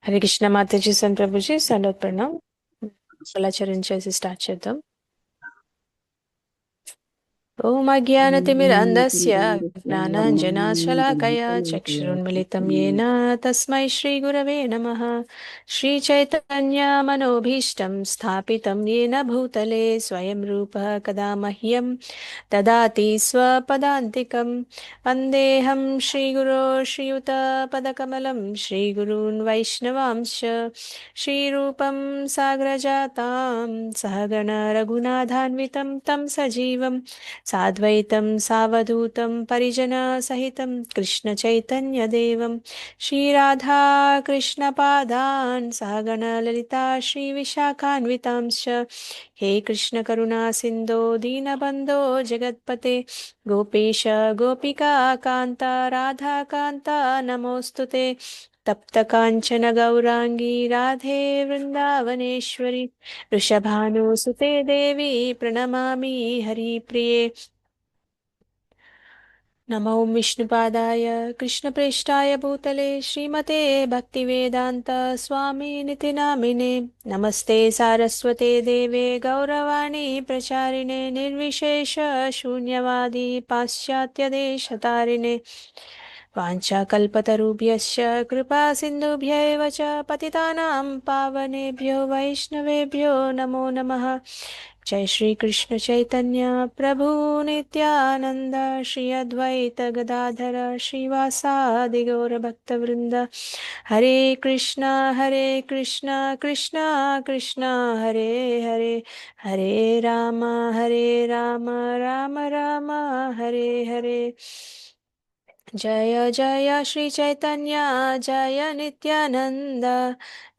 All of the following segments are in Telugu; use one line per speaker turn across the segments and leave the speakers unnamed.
హరే కృష్ణ మాతాజీ సన్ ప్రభుజీ సండోత్ ప్రణామ్. మంగళాచరణ చేసి స్టార్ట్ చేద్దాం. ఓం అజ్ఞానతిమిరంధస్య జ్ఞానాంజనాశలాకయా చక్షురున్మిళితం యేన తస్మై శ్రీగురవే నమః. శ్రీచైతన్యమనోభీష్టం స్థాపితం యేన భూతలే స్వయం రూపः కదా మహ్యం దదాతి స్వపదాంతికం. వందేహం శ్రీగురో శ్రీయుతపదకమలం శ్రీగురూన్ వైష్ణవాంశ్చ శ్రీరూపం సాగ్రజాతాం సహగణ రఘునాథాన్వితం తం సజీవం సాద్వైతం సావధూతం పరిజన సహితం కృష్ణ చైతన్య దేవం శ్రీరాధా కృష్ణ పాదాన్ సహగణ లలితా శ్రీ విశాఖాన్వితాంశ్చ. హే కృష్ణ కరుణా సింధో దీనబంధో జగత్పతే గోపేశ గోపికా కాంత రాధా కాంత నమోస్తుతే. తప్త కాంచన గౌరాంగీ రాధే వృందావనేశ్వరి వృషభానుసుతే దేవి ప్రణమామి హరిప్రిये. నమో విష్ణుపాదాయ కృష్ణప్రేష్టాయ భూతలే శ్రీమతే భక్తివేదాంత స్వామినితి నామినే. నమస్తే సారస్వతే దేవే గౌరవాణి ప్రచారిణే నిర్విశేష శూన్యవాది పాశ్చాత్యదేశతారిణే. వాంఛాకల్పతరుభ్యశ్చ కృపా సింధుభ్యైవ చ పతితానాం పావనేభ్యో వైష్ణవేభ్యో నమో నమః. जय श्री कृष्ण चैतन्य प्रभु नित्यानंद श्री अद्वैत गदाधर श्रीवासादि गौर भक्तवृंद. हरे कृष्णा कृष्णा कृष्णा हरे हरे हरे राम राम राम हरे हरे. जय जय श्री चैतन्य जय नित्यानंद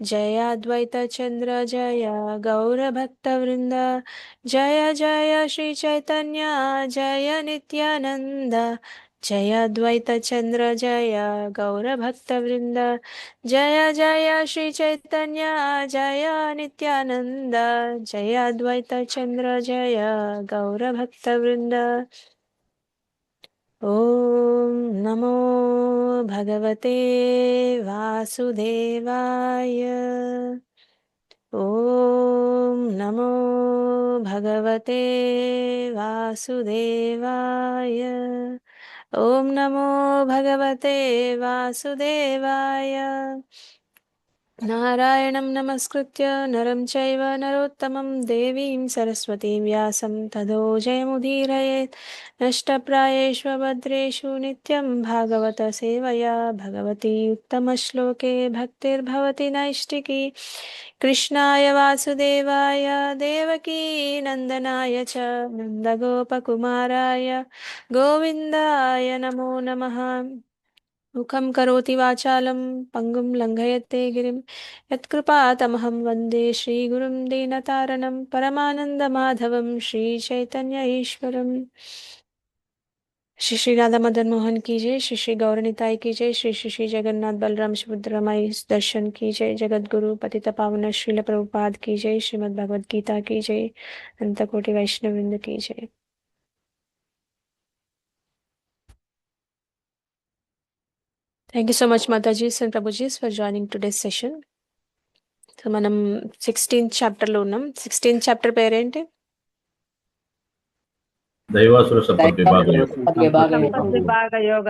जय अद्वैत चंद्र जय गौर भक्तवृंद. जय जय श्री चैतन्य जय नित्यानंद जय अद्वैत चंद्र जय गौर भक्तवृंद. जय जय श्री चैतन्य जय नित्यानंद जय अद्वैत चंद्र जय गौर भक्तवृंद. ओम नमो भगवते वासुदेवाय. ओम नमो भगवते वासुदेवाय. ओम नमो भगवते वासुदेवाय. नारायणं नमस्कृत्य नरं चैव नरोत्तमं देवीं सरस्वतीं व्यासं ततो जयमुदीरयेत्. नष्टप्रायेषु भद्रेषु नित्यं भागवत सेवया भगवती उत्तमश्लोके भक्तिर्भवति नैष्टिकी. कृष्णाय वासुदेवाय देवकी नन्दनाय च नन्दगोपकुमाराय गोविन्दाय नमो नमः. मुखं करोति वाचालं पङ्गुं लङ्घयते गिरिं यत्कृपातमहं वन्दे श्रीगुरुं दीनतारणं परमानन्दमाधवं श्रीचैतन्य ईश्वरम्. श्री श्री राधा मदन मोहन की जय. श्री श्री गौरनिताई की जय. श्री श्री श्री जगन्नाथ बलराम सुभद्रा माई दर्शन की जय. जगत गुरु पतित पावन श्रील प्रभुपाद की जय. श्रीमद् भगवद गीता की जय. अनंतकोटि वैष्णववृंद की जय. Thank you so much, Mataji and Prabhuji, for joining today's session. So, మనం 16th chapter లో ఉన్నాం. 16th chapter పేరేంటి?
దైవాసుర సంపద్విభాగ
యోగ.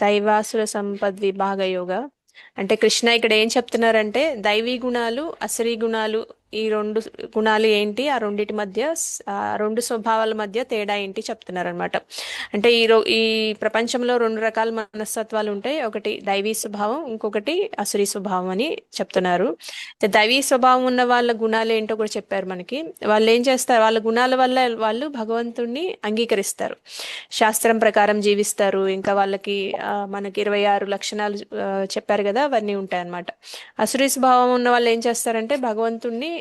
దైవాసుర సంపద్ విభాగ యోగ. అంటే కృష్ణ ఇక్కడ ఏం చెప్తున్నారంటే దైవీ గుణాలు అసురీ గుణాలు ఈ రెండు గుణాలు ఏంటి, ఆ రెండిటి మధ్య ఆ రెండు స్వభావాల మధ్య తేడా ఏంటి చెప్తున్నారనమాట. అంటే ఈ ప్రపంచంలో రెండు రకాల మనస్తత్వాలు ఉంటాయి. ఒకటి దైవీ స్వభావం, ఇంకొకటి అసురీ స్వభావం అని చెప్తున్నారు. దైవీ స్వభావం ఉన్న వాళ్ళ గుణాలు ఏంటో కూడా చెప్పారు మనకి. వాళ్ళు ఏం చేస్తారు, వాళ్ళ గుణాల వల్ల వాళ్ళు భగవంతుణ్ణి అంగీకరిస్తారు, శాస్త్రం ప్రకారం జీవిస్తారు. ఇంకా వాళ్ళకి మనకి 26 లక్షణాలు చెప్పారు కదా, అవన్నీ ఉంటాయి అన్నమాట. అసురీ స్వభావం ఉన్న వాళ్ళు ఏం చేస్తారంటే భగవంతుణ్ణి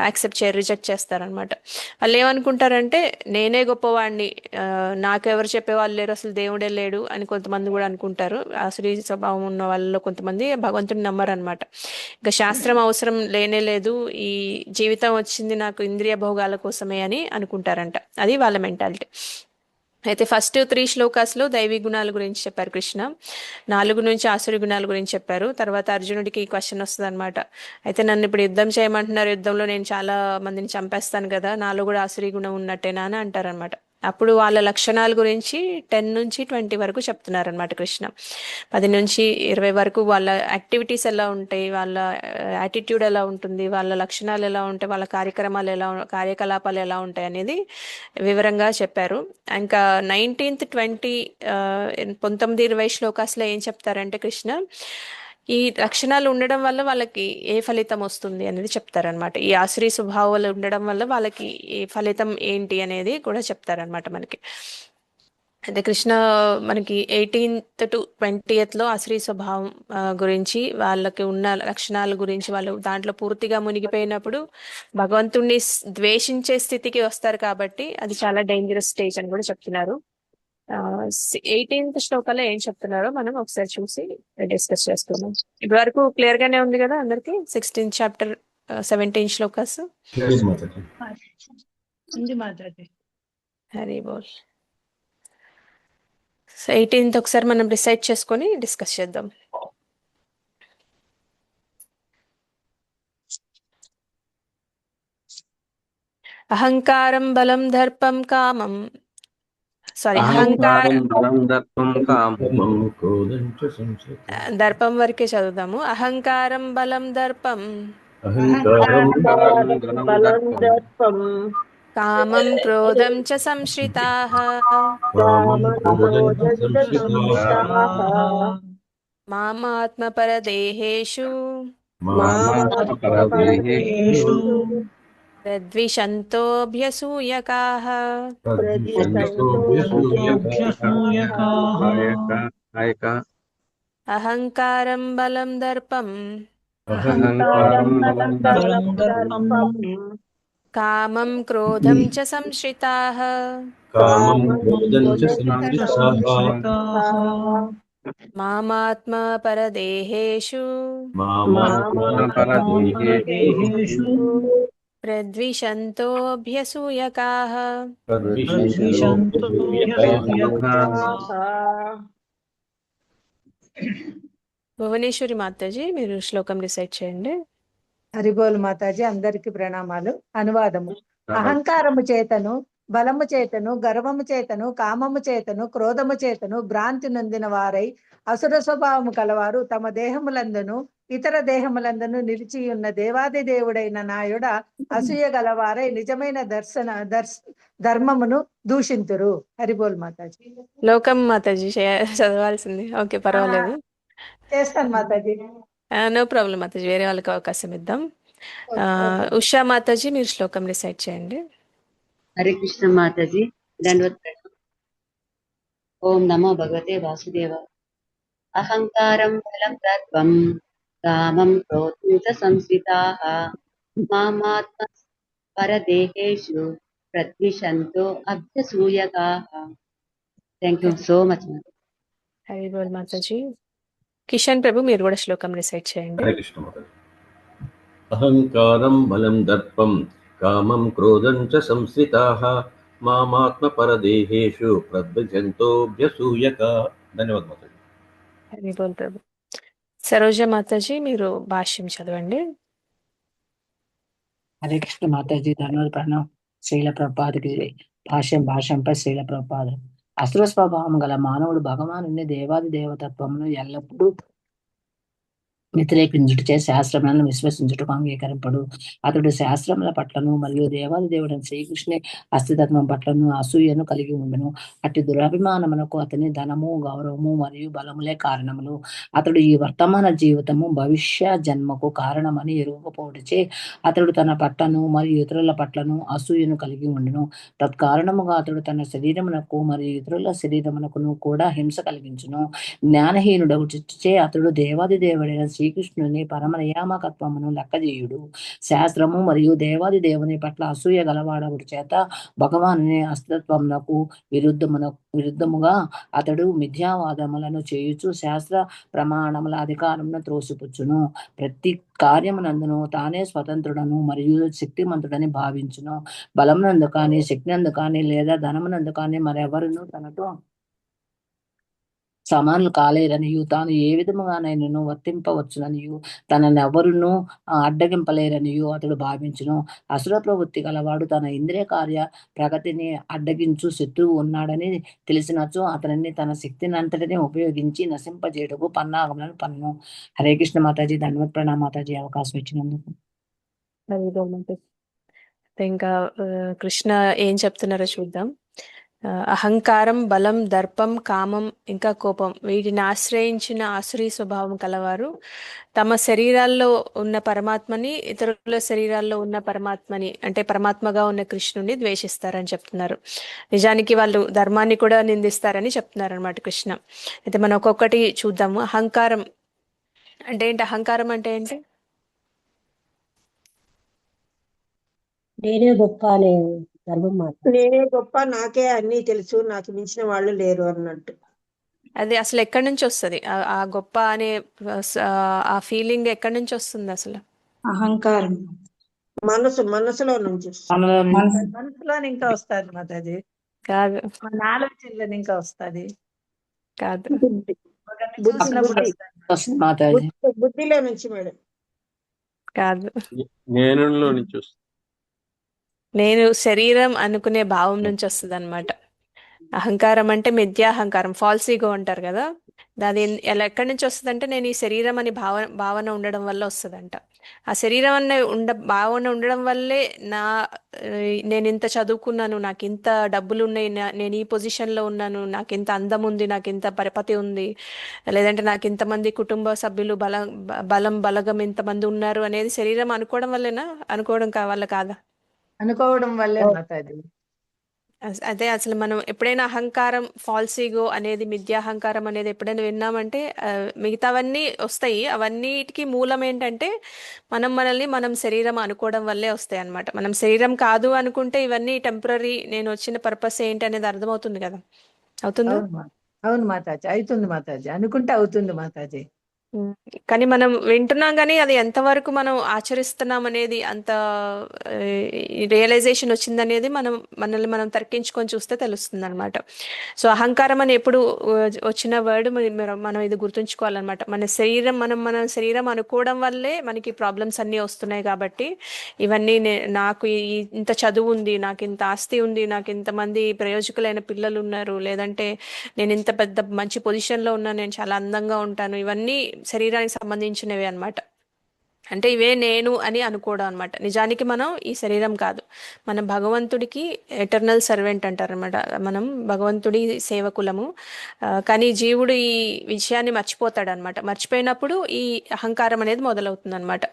యాక్సెప్ట్ చేయరు, రిజెక్ట్ చేస్తారనమాట. వాళ్ళు ఏమనుకుంటారంటే నేనే గొప్పవాడిని, నాకెవరు చెప్పేవాళ్ళు లేరు, అసలు దేవుడే లేడు అని కొంతమంది కూడా అనుకుంటారు. అసురీ స్వభావం ఉన్న వాళ్ళలో కొంతమంది భగవంతుని నమ్మరు అనమాట. ఇంకా శాస్త్రం అవసరం లేనే లేదు, ఈ జీవితం వచ్చింది నాకు ఇంద్రియ భోగాల కోసమే అని అనుకుంటారంట. అది వాళ్ళ మెంటాలిటీ. అయితే ఫస్ట్ 3 శ్లోకాస్లో దైవీ గుణాల గురించి చెప్పారు కృష్ణ. 4 నుంచి ఆసురి గుణాల గురించి చెప్పారు. తర్వాత అర్జునుడికి ఈ క్వశ్చన్ వస్తుంది అనమాట. అయితే నన్ను ఇప్పుడు యుద్ధం చేయమంటున్నారు, యుద్ధంలో నేను చాలా మందిని చంపేస్తాను కదా, నాలో కూడా ఆసురి గుణం ఉన్నట్టేనా అని అంటారనమాట. అప్పుడు వాళ్ళ లక్షణాల గురించి 10 నుంచి 20 వరకు చెప్తున్నారనమాట కృష్ణ. 10 నుంచి 20 వరకు వాళ్ళ యాక్టివిటీస్ ఎలా ఉంటాయి, వాళ్ళ యాటిట్యూడ్ ఎలా ఉంటుంది, వాళ్ళ లక్షణాలు ఎలా ఉంటాయి, వాళ్ళ కార్యక్రమాలు కార్యకలాపాలు ఎలా ఉంటాయి అనేది వివరంగా చెప్పారు. ఇంకా 19th 20 19 20 శ్లోకాస్లో ఏం చెప్తారంటే కృష్ణ, ఈ లక్షణాలు ఉండడం వల్ల వాళ్ళకి ఏ ఫలితం వస్తుంది అనేది చెప్తారనమాట. ఈ ఆశ్రీ స్వభావాలు ఉండడం వల్ల వాళ్ళకి ఈ ఫలితం ఏంటి అనేది కూడా చెప్తారనమాట మనకి. అయితే కృష్ణ మనకి 18th to 20thలో ఆశ్రీ స్వభావం గురించి, వాళ్ళకి ఉన్న లక్షణాల గురించి, వాళ్ళు దాంట్లో పూర్తిగా మునిగిపోయినప్పుడు భగవంతుణ్ణి ద్వేషించే స్థితికి వస్తారు, కాబట్టి అది చాలా డేంజరస్ స్టేజ్ అని కూడా చెప్తున్నారు. 18th శ్లోకంలో ఏం చెప్తున్నారో మనం ఒకసారి చూసి డిస్కస్ చేసుకుందాం. ఇప్పటి వరకు క్లియర్ గానే ఉంది కదా అందరికి? 16th chapter 17 shlokas. హరి బోల్. 18th ఒకసారి మనం డిసైడ్ చేసుకొని డిస్కస్ చేద్దాం. అహంకారం బలం దర్పం కామం, సారీ
అహంకారం బలం దర్పం కామం
క్రోధం చ సంశ్రిత.
దర్పం వరకే చదువుదాము. అహంకారం బలం దర్పం
అహంకారం
బలం దర్పం
కామం క్రోధం చ సంశ్రితాః
కామం క్రోధం చ సంశ్రితాః
మామాత్మపరదేహేషు
మామాత్మపరదేహేషు
ప్రద్విషంతోభ్యసూయకాః అహంకారం బలం దర్పం
అహంకారం బలం దర్పం
కామం క్రోధం చ సంశ్రితాః
కామం క్రోధం చ సంశ్రితాః
మామాత్మపరదేహేషు
మామాత్మపరదేహేషు
ప్రద్విషంతోభ్యసూయకాః భువనేశ్వరి మాతాజీ, మీరు శ్లోకం డిసైడ్ చేయండి.
హరిబోల్ మాతాజీ, అందరికి ప్రణామాలు. అనువాదము. అహంకారము చేతను, బలము చేతను, గర్వము చేతను, కామము చేతను, క్రోధము చేతను భ్రాంతి నొందిన వారై అసుర స్వభావము కలవారు తమ దేహములందును ఇతర దేహములందును నిలిచి ఉన్న దేవాది దేవుడైన నాయుడ అసూయ గలవారై నిజమైన ధర్మమును దూషింతురు. హరిబోల్ మాతాజీ.
లోకం మాతాజీ చదవాల్సింది. ఓకే, పర్వాలేదు,
చేస్తాను మాతాజీ.
నో ప్రాబ్లం మాతాజీ, వేరే వాళ్ళకి అవకాశం ఇద్దాం. ఉషా మాతాజీ, మీరు శ్లోకం డిసైడ్ చేయండి.
హరే కృష్ణ మాతాజీ, దండవత్ ప్రణామం. ఓం నమో భగవతే వాసుదేవ. అహంకారం బలం దర్పం కామం క్రోధం చ సంశ్రితాః మామాత్మ పరదేహేషు ప్రద్విషంతో అభ్యసూయకాః. Thank you so much.
Hari బోల్ మాతాజీ. కిషన్ ప్రభు, మీరు కూడా శ్లోకం డిసైడ్ చేయండి.
హరే కృష్ణ మాతాజీ. అహంకారం బలం దర్పం కామం క్రోధం చ సంశ్రితాః మామాత్మపరదేహేషు ప్రద్విషంతోభ్యసూయక. ధన్యవాదాలు మాతాజీ.
హరి బోల్ ప్రభు. సరోజ మాతాజీ, మీరు భాష్యం చదవండి.
హరే కృష్ణ మాతాజీ, ధన్యవాద ప్రణామం. శ్రీల ప్రభుపాదకి భాష్యంపై శ్రీల ప్రభుపాద. అసుర స్వభావం గల మానవుడు భగవానుని దేవాది దేవతత్వమును ఎల్లప్పుడూ వ్యతిరేకించుటచే శాస్త్రములను విశ్వసించుటకు అంగీకరింపడు. అతడు శాస్త్రముల పట్లను మరియు దేవాది దేవుడైన శ్రీకృష్ణుని అస్తిత్వం పట్లను అసూయను కలిగి ఉండును. అట్టి దురభిమానమునకు అతని ధనము, గౌరవము మరియు బలములే కారణములు. అతడు ఈ వర్తమాన జీవితము భవిష్య జన్మకు కారణమని ఎరుగకపోవటచే అతడు తన పట్లను మరియు ఇతరుల పట్లను అసూయను కలిగి ఉండును. తత్కారణముగా అతడు తన శరీరమునకు మరియు ఇతరుల శరీరమునకును కూడా హింస కలిగించును. జ్ఞానహీనుడగు చిచ్చే అతడు దేవాది దేవుడైన శ్రీకృష్ణుని పరమ నియామకత్వమును లెక్కజేయుడు. శాస్త్రము మరియు దేవాది దేవుని పట్ల అసూయ గలవాడవుడి చేత భగవానుని అస్తిత్వమునకు విరుద్ధముగా అతడు మిథ్యావాదములను చేయుచు శాస్త్ర ప్రమాణముల అధికారమును త్రోసిపుచ్చును. ప్రతి కార్యమునందును తానే స్వతంత్రుడను మరియు శక్తిమంతుడని భావించును. బలమునందు కానీ, శక్తినందు కానీ, లేదా ధనమునందు కానీ మరెవరును తనతో సమానులు కాలేరనియు, తాను ఏ విధముగానైనను వర్తింపవచ్చుననియు, తననెవరును అడ్డగింపలేరనియు అతడు భావించును. అసుర ప్రవృత్తి గలవాడు తన ఇంద్రియ కార్య ప్రగతిని అడ్డగించు శత్రువు ఉన్నాడని తెలిసినచో అతనిని తన శక్తిని అంతటిని ఉపయోగించి నశింపజేయటకు పన్నాగములను పన్ను. హరే కృష్ణ మాతాజీ. ధన్యవాద ప్రణామ మాతాజీ, అవకాశం ఇచ్చినందుకు.
హరిబోల్ మాతాజీ. ఇంకా కృష్ణ ఏం చెప్తున్నారో చూద్దాం. అహంకారం, బలం, దర్పం, కామం, ఇంకా కోపం వీటిని ఆశ్రయించిన ఆసురీ స్వభావం కలవారు తమ శరీరాల్లో ఉన్న పరమాత్మని, ఇతరుల శరీరాల్లో ఉన్న పరమాత్మని అంటే పరమాత్మగా ఉన్న కృష్ణుని ద్వేషిస్తారని చెప్తున్నారు. నిజానికి వాళ్ళు ధర్మాన్ని కూడా నిందిస్తారని చెప్తున్నారు అనమాట కృష్ణ. అయితే మనం ఒక్కొక్కటి చూద్దాము. అహంకారం అంటే ఏంటి? అహంకారం అంటే ఏంటి?
నేనే గొప్ప అనే గర్వం మాత్రం.
నేనే గొప్ప, నాకే అన్నీ తెలుసు, నాకు మించిన వాళ్ళు లేరు అన్నట్టు.
అది అసలు ఎక్కడి నుంచి వస్తుంది? ఆ గొప్ప అనే ఆ ఫీలింగ్ ఎక్కడి నుంచి వస్తుంది అసలు?
అహంకారం
మనసులో నుంచి
మనసులోని ఇంకా వస్తుంది మాతాజీ,
కాదు
మన ఆలోచనలోని ఇంకా వస్తుంది,
కాదు
బుద్ధి
ఒకరిని
బుద్ధి
చూసినప్పుడు
బుద్ధి
వస్తుంది.
మాతాజీ.
బుద్ధిలో నుంచి మేడం.
కాదు.
నేనులో నుంచి వస్తుంది.
నేను శరీరం అనుకునే భావం నుంచి వస్తుంది అనమాట. అహంకారం అంటే మిథ్యాహంకారం, ఫాల్స్ ఈగో అంటారు కదా. అది ఎలా ఎక్కడి నుంచి వస్తుంది అంటే నేను ఈ శరీరం అని భావన ఉండడం వల్ల వస్తుందంట. ఆ శరీరం అనే భావన ఉండడం వల్లే నేను ఇంత చదువుకున్నాను, నాకు ఇంత డబ్బులు ఉన్నాయి, నేను ఈ పొజిషన్లో ఉన్నాను, నాకు ఇంత అందం ఉంది, నాకు ఇంత పరిపతి ఉంది, లేదంటే నాకు ఇంతమంది కుటుంబ సభ్యులు బలగం ఇంతమంది ఉన్నారు అనేది శరీరం అనుకోవడం వల్లేనా? అనుకోవడం వల్ల కాదా?
అనుకోవడం వల్లే మాతాజీ.
అదే అసలు మనం ఎప్పుడైనా అహంకారం, ఫాల్స్ ఈగో అనేది, మిథ్యాహంకారం అనేది ఎప్పుడైనా విన్నామంటే మిగతావన్నీ వస్తాయి. అవన్నిటికీ మూలం ఏంటంటే మనం శరీరం అనుకోవడం వల్లే వస్తాయి అన్నమాట. మనం శరీరం కాదు అనుకుంటే ఇవన్నీ టెంపరీ, నేను వచ్చిన పర్పస్ ఏంటి అనేది అర్థమవుతుంది కదా. అవుతుందా?
అవును మాతాజీ, అవుతుంది మాతాజీ, అనుకుంటే అవుతుంది మాతాజీ.
కానీ మనం వింటున్నాం కానీ అది ఎంతవరకు మనం ఆచరిస్తున్నాం అనేది, అంత రియలైజేషన్ వచ్చిందనేది మనల్ని మనం తర్కించుకొని చూస్తే తెలుస్తుంది అనమాట. సో అహంకారం అని ఎప్పుడు వచ్చిన వర్డ్ మనం ఇది గుర్తుంచుకోవాలన్నమాట. మన శరీరం అనుకోవడం వల్లే మనకి ప్రాబ్లమ్స్ అన్నీ వస్తున్నాయి. కాబట్టి ఇవన్నీ నాకు ఇంత చదువు ఉంది, నాకు ఇంత ఆస్తి ఉంది, నాకు ఇంతమంది ప్రయోజకులైన పిల్లలు ఉన్నారు, లేదంటే నేను ఇంత పెద్ద మంచి పొజిషన్లో ఉన్నాను, నేను చాలా అందంగా ఉంటాను, ఇవన్నీ శరీరానికి సంబంధించినవి అన్నమాట. అంటే ఇవే నేను అని అనుకోవడం అనమాట. నిజానికి మనం ఈ శరీరం కాదు, మనం భగవంతుడికి ఎటర్నల్ సర్వెంట్ అంటారనమాట. మనం భగవంతుడి సేవకులము. కానీ జీవుడు ఈ విషయాన్ని మర్చిపోతాడు అనమాట. మర్చిపోయినప్పుడు ఈ అహంకారం అనేది మొదలవుతుంది అనమాట.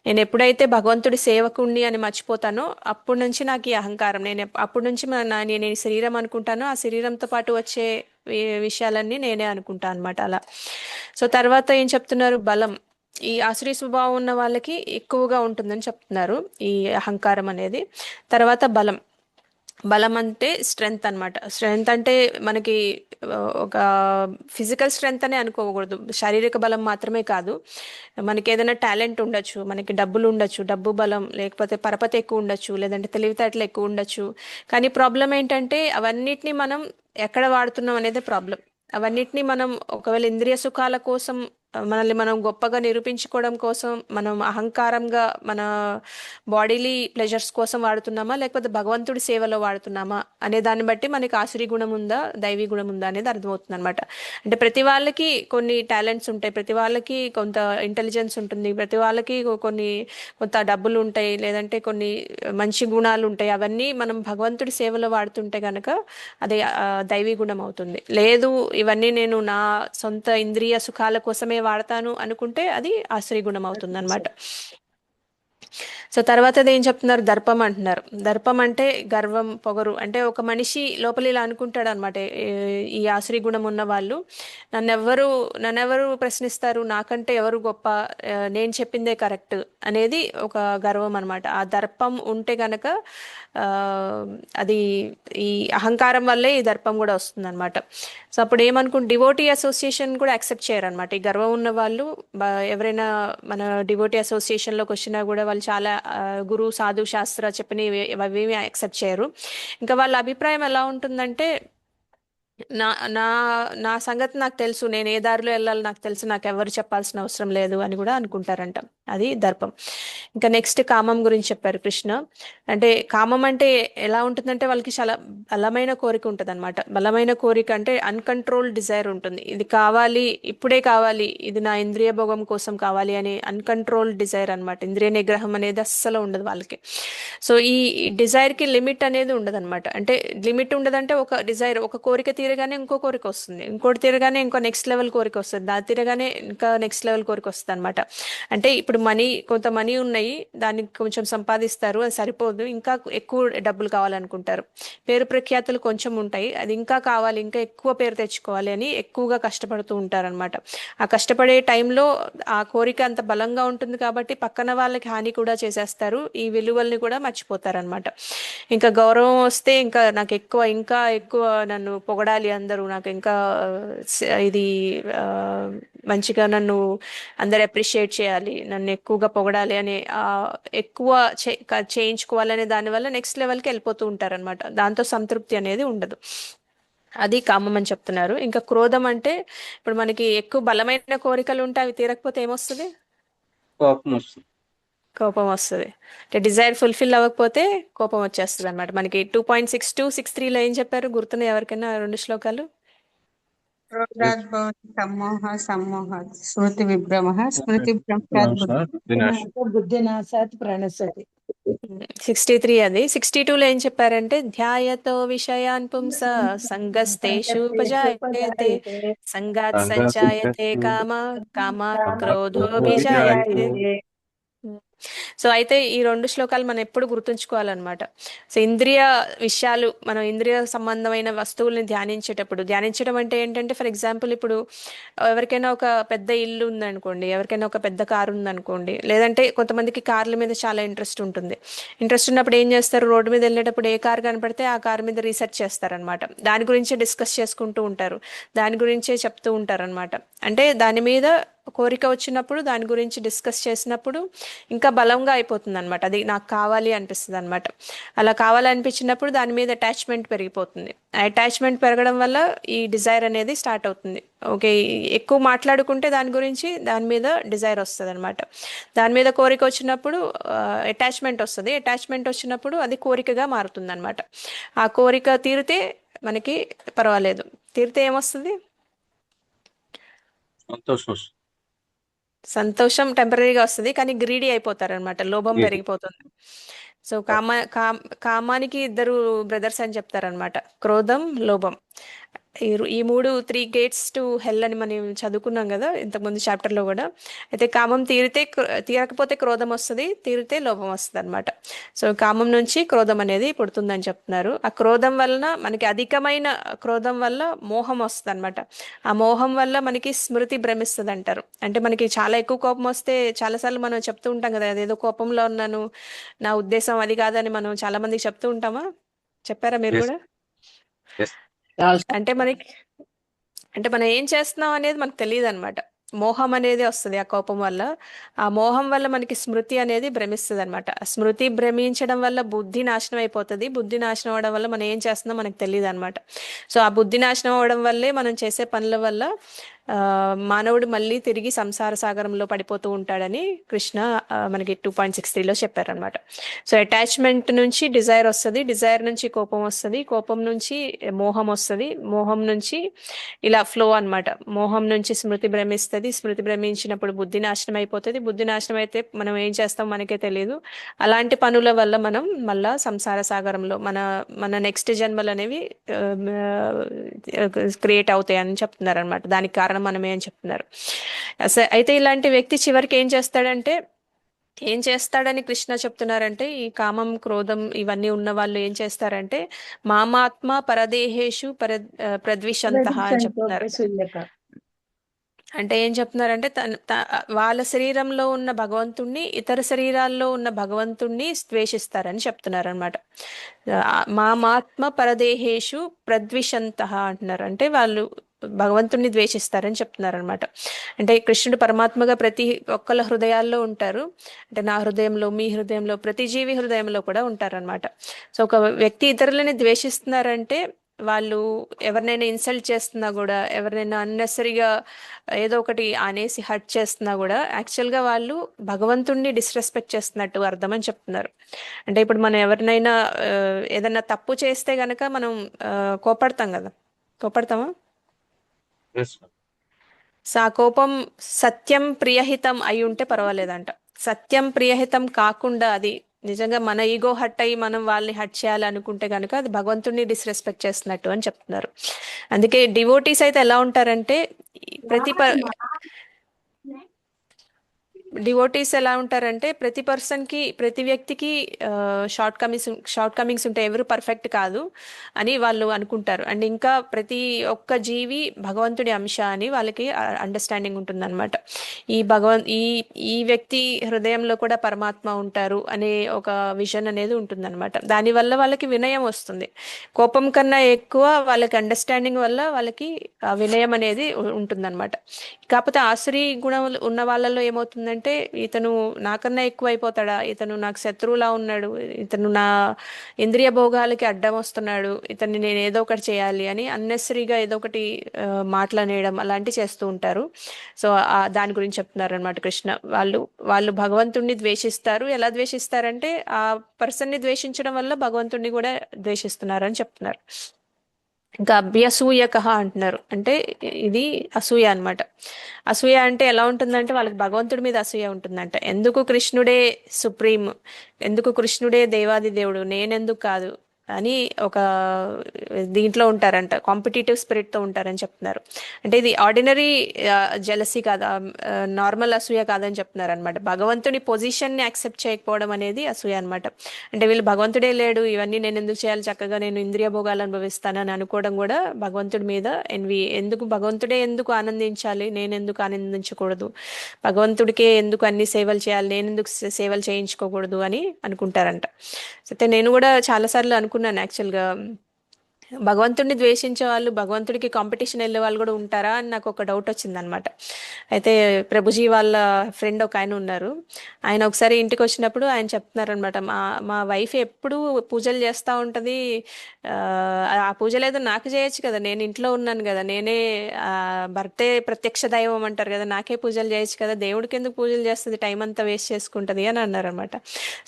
నేను ఎప్పుడైతే భగవంతుడి సేవకుణ్ణి అని మర్చిపోతానో అప్పటి నుంచి నాకు ఈ అహంకారం, అప్పటి నుంచి నేను ఈ శరీరం అనుకుంటానో ఆ శరీరంతో పాటు వచ్చే విషయాలన్నీ నేనే అనుకుంటాను అనమాట. అలా. సో తర్వాత ఏం చెప్తున్నారు? బలం. ఈ ఆసురీ స్వభావం ఉన్న వాళ్ళకి ఎక్కువగా ఉంటుందని చెప్తున్నారు ఈ అహంకారం అనేది. తర్వాత బలం అంటే స్ట్రెంగ్త్ అన్నమాట. స్ట్రెంగ్త్ అంటే మనకి ఒక ఫిజికల్ స్ట్రెంగ్త్ అనే అనుకోకూడదు. శారీరక బలం మాత్రమే కాదు, మనకి ఏదైనా టాలెంట్ ఉండొచ్చు, మనకి డబ్బులు ఉండొచ్చు, డబ్బు బలం, లేకపోతే పరపతి ఎక్కువ ఉండొచ్చు, లేదంటే తెలివితేటలు ఎక్కువ ఉండొచ్చు. కానీ ప్రాబ్లం ఏంటంటే అవన్నిటిని మనం ఎక్కడ వాడుతున్నాం అనేది ప్రాబ్లం. అవన్నిటిని మనం ఒకవేళ ఇంద్రియ సుఖాల కోసం, మనల్ని మనం గొప్పగా నిరూపించుకోవడం కోసం, మనం అహంకారంగా మన బాడీలీ ప్లెజర్స్ కోసం వాడుతున్నామా, లేకపోతే భగవంతుడి సేవలో వాడుతున్నామా అనే దాన్ని బట్టి మనకి ఆసురీ గుణం ఉందా, దైవీ గుణం ఉందా అనేది అర్థమవుతుంది అనమాట. అంటే ప్రతి వాళ్ళకి కొన్ని టాలెంట్స్ ఉంటాయి, ప్రతి వాళ్ళకి కొంత ఇంటెలిజెన్స్ ఉంటుంది, ప్రతి వాళ్ళకి కొంత డబ్బులు ఉంటాయి, లేదంటే కొన్ని మంచి గుణాలు ఉంటాయి. అవన్నీ మనం భగవంతుడి సేవలో వాడుతుంటే కనుక అది దైవీ గుణం అవుతుంది. లేదు ఇవన్నీ నేను నా సొంత ఇంద్రియ సుఖాల కోసమే వాడతాను అనుకుంటే అది ఆసురీ గుణం అవుతుంది అనమాట. సో తర్వాతది ఏం చెప్తున్నారు, దర్పం అంటున్నారు. దర్పం అంటే గర్వం, పొగరు. అంటే ఒక మనిషి లోపల ఇలా అనుకుంటాడు అనమాట, ఈ ఆసురీ గుణం ఉన్న వాళ్ళు నన్నెవరు ప్రశ్నిస్తారు, నాకంటే ఎవరు గొప్ప, నేను చెప్పిందే కరెక్ట్ అనేది ఒక గర్వం అనమాట. ఆ దర్పం ఉంటే గనక ఆ, అది ఈ అహంకారం వల్లే ఈ దర్పం కూడా వస్తుంది అనమాట. సో అప్పుడు ఏమనుకుంటు డివోటీ అసోసియేషన్ కూడా యాక్సెప్ట్ చేయరు అనమాట. ఈ గర్వం ఉన్న వాళ్ళు ఎవరైనా మన డివోటీ అసోసియేషన్లోకి వచ్చినా కూడా వాళ్ళు చాలా గురు సాధు శాస్త్ర చెప్పినవి అవేమి యాక్సెప్ట్ చేయరు. ఇంకా వాళ్ళ అభిప్రాయం ఎలా ఉంటుందంటే, నా నా నా సంగతి నాకు తెలుసు, నేను ఏ దారిలో వెళ్ళాలి నాకు తెలుసు, నాకు ఎవరు చెప్పాల్సిన అవసరం లేదు అని కూడా అనుకుంటారంట. అది దర్పం. ఇంకా నెక్స్ట్ కామం గురించి చెప్పారు కృష్ణ. అంటే కామం అంటే ఎలా ఉంటుందంటే వాళ్ళకి చాలా బలమైన కోరిక ఉంటుంది అనమాట. బలమైన కోరిక అంటే అన్కంట్రోల్డ్ డిజైర్ ఉంటుంది. ఇది కావాలి, ఇప్పుడే కావాలి, ఇది నా ఇంద్రియ భోగం కోసం కావాలి అని అన్కంట్రోల్డ్ డిజైర్ అనమాట. ఇంద్రియ నిగ్రహం అనేది అస్సలు ఉండదు వాళ్ళకి. సో ఈ డిజైర్కి లిమిట్ అనేది ఉండదు అనమాట. అంటే లిమిట్ ఉండదంటే ఒక డిజైర్, ఒక కోరిక తీరగానే ఇంకో కోరిక వస్తుంది, ఇంకోటి తీరగానే ఇంకో నెక్స్ట్ లెవెల్ కోరిక వస్తుంది, దాని తీరగానే ఇంకా నెక్స్ట్ లెవెల్ కోరిక వస్తుంది అనమాట. అంటే ఇప్పుడు కొంత మనీ ఉన్నాయి, దాన్ని కొంచెం సంపాదిస్తారు, అది సరిపోదు, ఇంకా ఎక్కువ డబ్బులు కావాలనుకుంటారు. పేరు ప్రఖ్యాతులు కొంచెం ఉంటాయి, అది ఇంకా కావాలి, ఇంకా ఎక్కువ పేరు తెచ్చుకోవాలి అని ఎక్కువగా కష్టపడుతూ ఉంటారనమాట. ఆ కష్టపడే టైంలో ఆ కోరిక అంత బలంగా ఉంటుంది కాబట్టి పక్కన వాళ్ళకి హాని కూడా చేసేస్తారు, ఈ విలువల్ని కూడా మర్చిపోతారనమాట. ఇంకా గౌరవం వస్తే ఇంకా నాకు ఇంకా ఎక్కువ నన్ను పొగడాలి అందరూ, నాకు ఇంకా ఇది మంచిగా నన్ను అందరు అప్రిషియేట్ చేయాలి, నన్ను ఎక్కువగా పొగడాలి అని ఎక్కువ చేయించుకోవాలనే దానివల్ల నెక్స్ట్ లెవెల్కి వెళ్ళిపోతూ ఉంటారనమాట. దాంతో సంతృప్తి అనేది ఉండదు. అది కామం అని చెప్తున్నారు. ఇంకా క్రోధం అంటే ఇప్పుడు మనకి ఎక్కువ బలమైన కోరికలు ఉంటే అవి తీరకపోతే ఏమొస్తుంది,
కోపం వస్తుంది.
కోపం వస్తుంది. అంటే డిజైర్ ఫుల్ఫిల్ అవ్వకపోతే కోపం వచ్చేస్తుంది అనమాట. మనకి 2.6263లో ఏం చెప్పారు, గుర్తున్నాయి ఎవరికైనా 2 శ్లోకాలు?
క్రోధాద్భవతి సమ్మోహ సమ్మోహ స్మృతి విభ్రమ స్మృతి భ్రంశాత్
వినాశం.
బుద్ధినాశాత్ ప్రణశ్యతి.
63 అది. 62లో ఏం చెప్పారంటే, ధ్యాయతో విషయాన్ పుంస సంగస్తేషు ఉపజాయతే సంగాత్ సంజాయతే కామాత్ క్రోధోభిజాయతే. సో అయితే ఈ 2 శ్లోకాలు మనం ఎప్పుడు గుర్తుంచుకోవాలన్నమాట. సో ఇంద్రియ విషయాలు, మనం ఇంద్రియ సంబంధమైన వస్తువుల్ని ధ్యానించడం అంటే ఏంటంటే, ఫర్ ఎగ్జాంపుల్ ఇప్పుడు ఎవరికైనా ఒక పెద్ద ఇల్లు ఉందనుకోండి, ఎవరికైనా ఒక పెద్ద కారు ఉందనుకోండి, లేదంటే కొంతమందికి కార్ల మీద చాలా ఇంట్రెస్ట్ ఉంటుంది. ఇంట్రెస్ట్ ఉన్నప్పుడు ఏం చేస్తారు, రోడ్డు మీద వెళ్ళేటప్పుడు ఏ కార్ కనపడితే ఆ కార్ మీద రీసెర్చ్ చేస్తారనమాట. దాని గురించే డిస్కస్ చేసుకుంటూ ఉంటారు, దాని గురించే చెప్తూ ఉంటారనమాట. అంటే దాని మీద కోరిక వచ్చినప్పుడు దాని గురించి డిస్కస్ చేసినప్పుడు ఇంకా బలంగా అయిపోతుంది అనమాట. అది నాకు కావాలి అనిపిస్తుంది అనమాట. అలా కావాలనిపించినప్పుడు దాని మీద అటాచ్మెంట్ పెరిగిపోతుంది. ఆ అటాచ్మెంట్ పెరగడం వల్ల ఈ డిజైర్ అనేది స్టార్ట్ అవుతుంది. ఓకే, ఎక్కువ మాట్లాడుకుంటే దాని మీద డిజైర్ వస్తుంది అనమాట. దాని మీద కోరిక వచ్చినప్పుడు అటాచ్మెంట్ వస్తుంది. అటాచ్మెంట్ వచ్చినప్పుడు అది కోరికగా మారుతుంది అనమాట. ఆ కోరిక తీరితే మనకి పర్వాలేదు, తీరితే ఏమొస్తుంది,
సంతోషం వస్తుంది.
సంతోషం టెంపరీగా వస్తుంది, కానీ గ్రీడీ అయిపోతారు అనమాట, లోభం
Greedy.
పెరిగిపోతుంది. సో కామానికి 2 బ్రదర్స్ అని చెప్తారనమాట, క్రోధం, లోభం. ఈ 3 గేట్స్ టు హెల్ అని మనం చదువుకున్నాం కదా ఇంతకుముందు చాప్టర్లో కూడా. అయితే కామం తీరకపోతే క్రోధం వస్తుంది, తీరితే లోభం వస్తుంది అనమాట. సో కామం నుంచి క్రోధం అనేది పుడుతుందని చెప్తున్నారు. ఆ క్రోధం వలన మనకి అధికమైన క్రోధం వల్ల మోహం వస్తుంది అనమాట. ఆ మోహం వల్ల మనకి స్మృతి భ్రమిస్తుంది అంటారు. అంటే మనకి చాలా ఎక్కువ కోపం వస్తే చాలాసార్లు మనం చెప్తూ ఉంటాం కదా, అదేదో కోపంలో ఉన్నాను, నా ఉద్దేశం అది కాదని మనం చాలా మందికి చెప్తూ ఉంటామా? చెప్పారా మీరు
Yes.
కూడా?
Yes.
అంటే మనం ఏం చేస్తున్నాం అనేది మనకు తెలియదు అనమాట. మోహం అనేది వస్తుంది ఆ కోపం వల్ల. ఆ మోహం వల్ల మనకి స్మృతి అనేది భ్రమిస్తుంది అనమాట. స్మృతి భ్రమించడం వల్ల బుద్ధి నాశనం అయిపోతుంది. బుద్ధి నాశనం అవడం వల్ల మనం ఏం చేస్తున్నాం మనకు తెలియదు అనమాట. సో ఆ బుద్ధి నాశనం అవడం వల్లే మనం చేసే పనుల వల్ల మానవుడు మళ్ళీ తిరిగి సంసార సాగరంలో పడిపోతూ ఉంటాడని కృష్ణ మనకి 2.63లో చెప్పారనమాట. సో అటాచ్మెంట్ నుంచి డిజైర్ వస్తుంది, డిజైర్ నుంచి కోపం వస్తుంది, కోపం నుంచి మోహం వస్తుంది, మోహం నుంచి ఇలా ఫ్లో అనమాట. మోహం నుంచి స్మృతి భ్రమిస్తుంది, స్మృతి భ్రమించినప్పుడు బుద్ధి నాశనం అయిపోతుంది, బుద్ధి నాశనం అయితే మనం ఏం చేస్తాం మనకే తెలియదు. అలాంటి పనుల వల్ల మనం మళ్ళా సంసార సాగరంలో మన నెక్స్ట్ జన్మలు అనేవి క్రియేట్ అవుతాయి అని చెప్తున్నారు అనమాట. దానికి కారణం మనమే అని చెప్తున్నారు. అయితే ఇలాంటి వ్యక్తి చివరికి ఏం చేస్తాడంటే, ఏం చేస్తాడని కృష్ణ చెప్తున్నారంటే, ఈ కామం క్రోధం ఇవన్నీ ఉన్న వాళ్ళు ఏం చేస్తారంటే మామాత్మ పరదేహేషు ప్రద్విషంత అని చెప్తున్నారు.
సూర్యక
అంటే ఏం చెప్తున్నారంటే వాళ్ళ శరీరంలో ఉన్న భగవంతుణ్ణి ఇతర శరీరాల్లో ఉన్న భగవంతుణ్ణి ద్వేషిస్తారని చెప్తున్నారు అనమాట. మామాత్మ పరదేహేషు ప్రద్విషంత అంటున్నారు. అంటే వాళ్ళు భగవంతుణ్ణి ద్వేషిస్తారని చెప్తున్నారు అనమాట. అంటే కృష్ణుడు పరమాత్మగా ప్రతి ఒక్కళ్ళ హృదయాల్లో ఉంటారు. అంటే నా హృదయంలో, మీ హృదయంలో, ప్రతి జీవి హృదయంలో కూడా ఉంటారనమాట. సో ఒక వ్యక్తి ఇతరులని ద్వేషిస్తున్నారంటే వాళ్ళు ఎవరినైనా ఇన్సల్ట్ చేస్తున్నా కూడా, ఎవరినైనా అన్నెసరిగా ఏదో ఒకటి అనేసి హర్ట్ చేస్తున్నా కూడా యాక్చువల్గా వాళ్ళు భగవంతుణ్ణి డిస్రెస్పెక్ట్ చేస్తున్నట్టు అర్థం అని చెప్తున్నారు. అంటే ఇప్పుడు మనం ఎవరినైనా ఏదైనా తప్పు చేస్తే గనక మనం కోపడతాం కదా, కోపడతామా? సో ఆ కోపం సత్యం ప్రియహితం అయి ఉంటే పర్వాలేదంట. సత్యం ప్రియహితం కాకుండా అది నిజంగా మన ఈగో హట్ అయ్యి మనం వాళ్ళని హట్ చేయాలనుకుంటే కనుక అది భగవంతుడిని డిస్రెస్పెక్ట్ చేస్తున్నట్టు అని చెప్తున్నారు. అందుకే డివోటీస్ అయితే ఎలా ఉంటారంటే డివోటీస్ ఎలా ఉంటారంటే ప్రతి పర్సన్కి, ప్రతి వ్యక్తికి షార్ట్ కమింగ్స్ ఉంటాయి, ఎవరు పర్ఫెక్ట్ కాదు అని వాళ్ళు అనుకుంటారు. అండ్ ఇంకా ప్రతి ఒక్క జీవి భగవంతుడి అంశ అని వాళ్ళకి అండర్స్టాండింగ్ ఉంటుందన్నమాట. ఈ వ్యక్తి హృదయంలో కూడా పరమాత్మ ఉంటారు అనే ఒక విజన్ అనేది ఉంటుందన్నమాట. దానివల్ల వాళ్ళకి వినయం వస్తుంది. కోపం కన్నా ఎక్కువ వాళ్ళకి అండర్స్టాండింగ్ వల్ల వాళ్ళకి వినయం అనేది ఉంటుందన్నమాట. కాకపోతే ఆసురీ గుణం ఉన్న వాళ్ళలో ఏమవుతుందంటే ఇతను నాకన్నా ఎక్కువ అయిపోతాడా, ఇతను నాకు శత్రువులా ఉన్నాడు, ఇతను నా ఇంద్రియ భోగాలకి అడ్డం వస్తున్నాడు, ఇతన్ని నేను ఏదో ఒకటి చేయాలి అని అన్నెసరీగా ఏదో ఒకటి మాట్లాడేయడం అలాంటివి చేస్తూ ఉంటారు. సో దాని గురించి చెప్తున్నారు అనమాట కృష్ణ. వాళ్ళు భగవంతుణ్ణి ద్వేషిస్తారు. ఎలా ద్వేషిస్తారంటే ఆ పర్సన్ని ద్వేషించడం వల్ల భగవంతుణ్ణి కూడా ద్వేషిస్తున్నారు అని చెప్తున్నారు. ఇంకా అభ్యసూయక అంటున్నారు. అంటే ఇది అసూయ అనమాట. అసూయ అంటే ఎలా ఉంటుందంటే వాళ్ళకి భగవంతుడి మీద అసూయ ఉంటుందంట. ఎందుకు కృష్ణుడే సుప్రీం, ఎందుకు కృష్ణుడే దేవాది దేవుడు, నేనెందుకు కాదు అని ఒక దీంట్లో ఉంటారంట. కాంపిటేటివ్ స్పిరిట్తో ఉంటారని చెప్తున్నారు. అంటే ఇది ఆర్డినరీ జెలసీ కాదా, నార్మల్ అసూయ కాదని చెప్తున్నారు అనమాట. భగవంతుని పొజిషన్ని యాక్సెప్ట్ చేయకపోవడం అనేది అసూయ అనమాట. అంటే వీళ్ళు భగవంతుడే లేడు, ఇవన్నీ నేను ఎందుకు చేయాలి, చక్కగా నేను ఇంద్రియ భోగాలు అనుభవిస్తానని అనుకోవడం కూడా భగవంతుడి మీద ఎన్వి. భగవంతుడే ఎందుకు ఆనందించాలి, నేను ఎందుకు ఆనందించకూడదు, భగవంతుడికే ఎందుకు అన్ని సేవలు చేయాలి, నేను ఎందుకు సేవలు చేయించుకోకూడదు అని అనుకుంటారంట. అయితే నేను కూడా చాలాసార్లు అనుకున్నాను యాక్చువల్గా భగవంతుడిని ద్వేషించే వాళ్ళు భగవంతుడికి కాంపిటీషన్ వెళ్ళే వాళ్ళు కూడా ఉంటారా అని నాకు ఒక డౌట్ వచ్చింది అనమాట. అయితే ప్రభుజీ వాళ్ళ ఫ్రెండ్ ఒక ఆయన ఉన్నారు. ఆయన ఒకసారి ఇంటికి వచ్చినప్పుడు ఆయన చెప్తున్నారనమాట, మా వైఫ్ ఎప్పుడు పూజలు చేస్తూ ఉంటుంది, ఆ పూజలు ఏదో నాకు చేయొచ్చు కదా, నేను ఇంట్లో ఉన్నాను కదా, నేనే భర్తే ప్రత్యక్ష దైవం అంటారు కదా, నాకే పూజలు చేయొచ్చు కదా, దేవుడికి ఎందుకు పూజలు చేస్తుంది, టైం అంతా వేస్ట్ చేసుకుంటుంది అని అన్నారనమాట.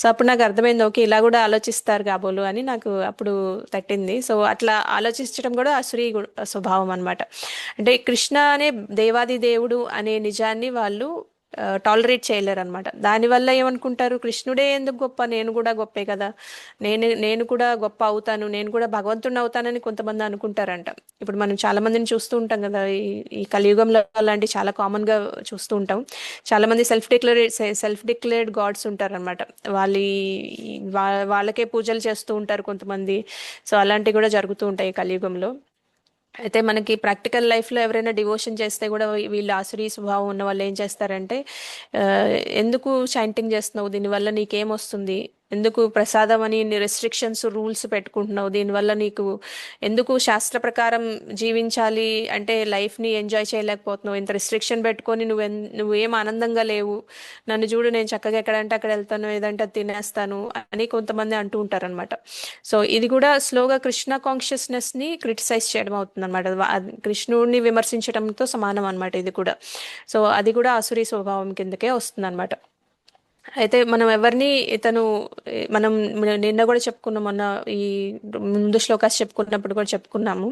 సో అప్పుడు నాకు అర్థమైంది, ఓకే ఇలా కూడా ఆలోచిస్తారు కాబోలు అని నాకు అప్పుడు తట్టింది. సో అట్లా ఆలోచించడం కూడా అసురీ స్వభావం అనమాట. అంటే కృష్ణ అనే దేవాది దేవుడు అనే నిజాన్ని వాళ్ళు టాలరేట్ చేయలేరు అనమాట. దానివల్ల ఏమనుకుంటారు, కృష్ణుడే ఎందుకు గొప్ప, నేను కూడా గొప్పే కదా, నేను కూడా గొప్ప అవుతాను, నేను కూడా భగవంతుడిని అవుతానని కొంతమంది అనుకుంటారంట. ఇప్పుడు మనం చాలా మందిని చూస్తూ ఉంటాం కదా, ఈ కలియుగంలో అలాంటి చాలా కామన్గా చూస్తూ ఉంటాం. చాలా మంది సెల్ఫ్ డిక్లేర్డ్ గాడ్స్ ఉంటారనమాట. వాళ్ళకే పూజలు చేస్తూ ఉంటారు కొంతమంది. సో అలాంటివి కూడా జరుగుతూ ఉంటాయి ఈ కలియుగంలో. అయితే మనకి ప్రాక్టికల్ లైఫ్లో ఎవరైనా డివోషన్ చేస్తే కూడా వీళ్ళు ఆసురీ స్వభావం ఉన్న వాళ్ళు ఏం చేస్తారంటే, ఎందుకు చాంటింగ్ చేస్తున్నావు, దీనివల్ల నీకేం వస్తుంది, ఎందుకు ప్రసాదం అని రెస్ట్రిక్షన్స్ రూల్స్ పెట్టుకుంటున్నావు, దీనివల్ల నీకు ఎందుకు శాస్త్ర ప్రకారం జీవించాలి అంటే లైఫ్ని ఎంజాయ్ చేయలేకపోతున్నావు, ఇంత రెస్ట్రిక్షన్ పెట్టుకొని నువ్వేం ఆనందంగా లేవు, నన్ను చూడు నేను చక్కగా ఎక్కడంటే అక్కడ వెళ్తాను, ఏదంటే తినేస్తాను అని కొంతమంది అంటూ ఉంటారనమాట. సో ఇది కూడా స్లోగా కృష్ణ కాన్షియస్నెస్ని క్రిటిసైజ్ చేయడం అవుతుంది అనమాట. కృష్ణుడిని విమర్శించడంతో సమానం అనమాట ఇది కూడా. సో అది కూడా ఆసురీ స్వభావం కిందకే వస్తుంది అనమాట. అయితే మనం మనం నిన్న కూడా చెప్పుకున్నాం, మొన్న ఈ ముందు శ్లోకాస్ చెప్పుకున్నప్పుడు కూడా చెప్పుకున్నాము.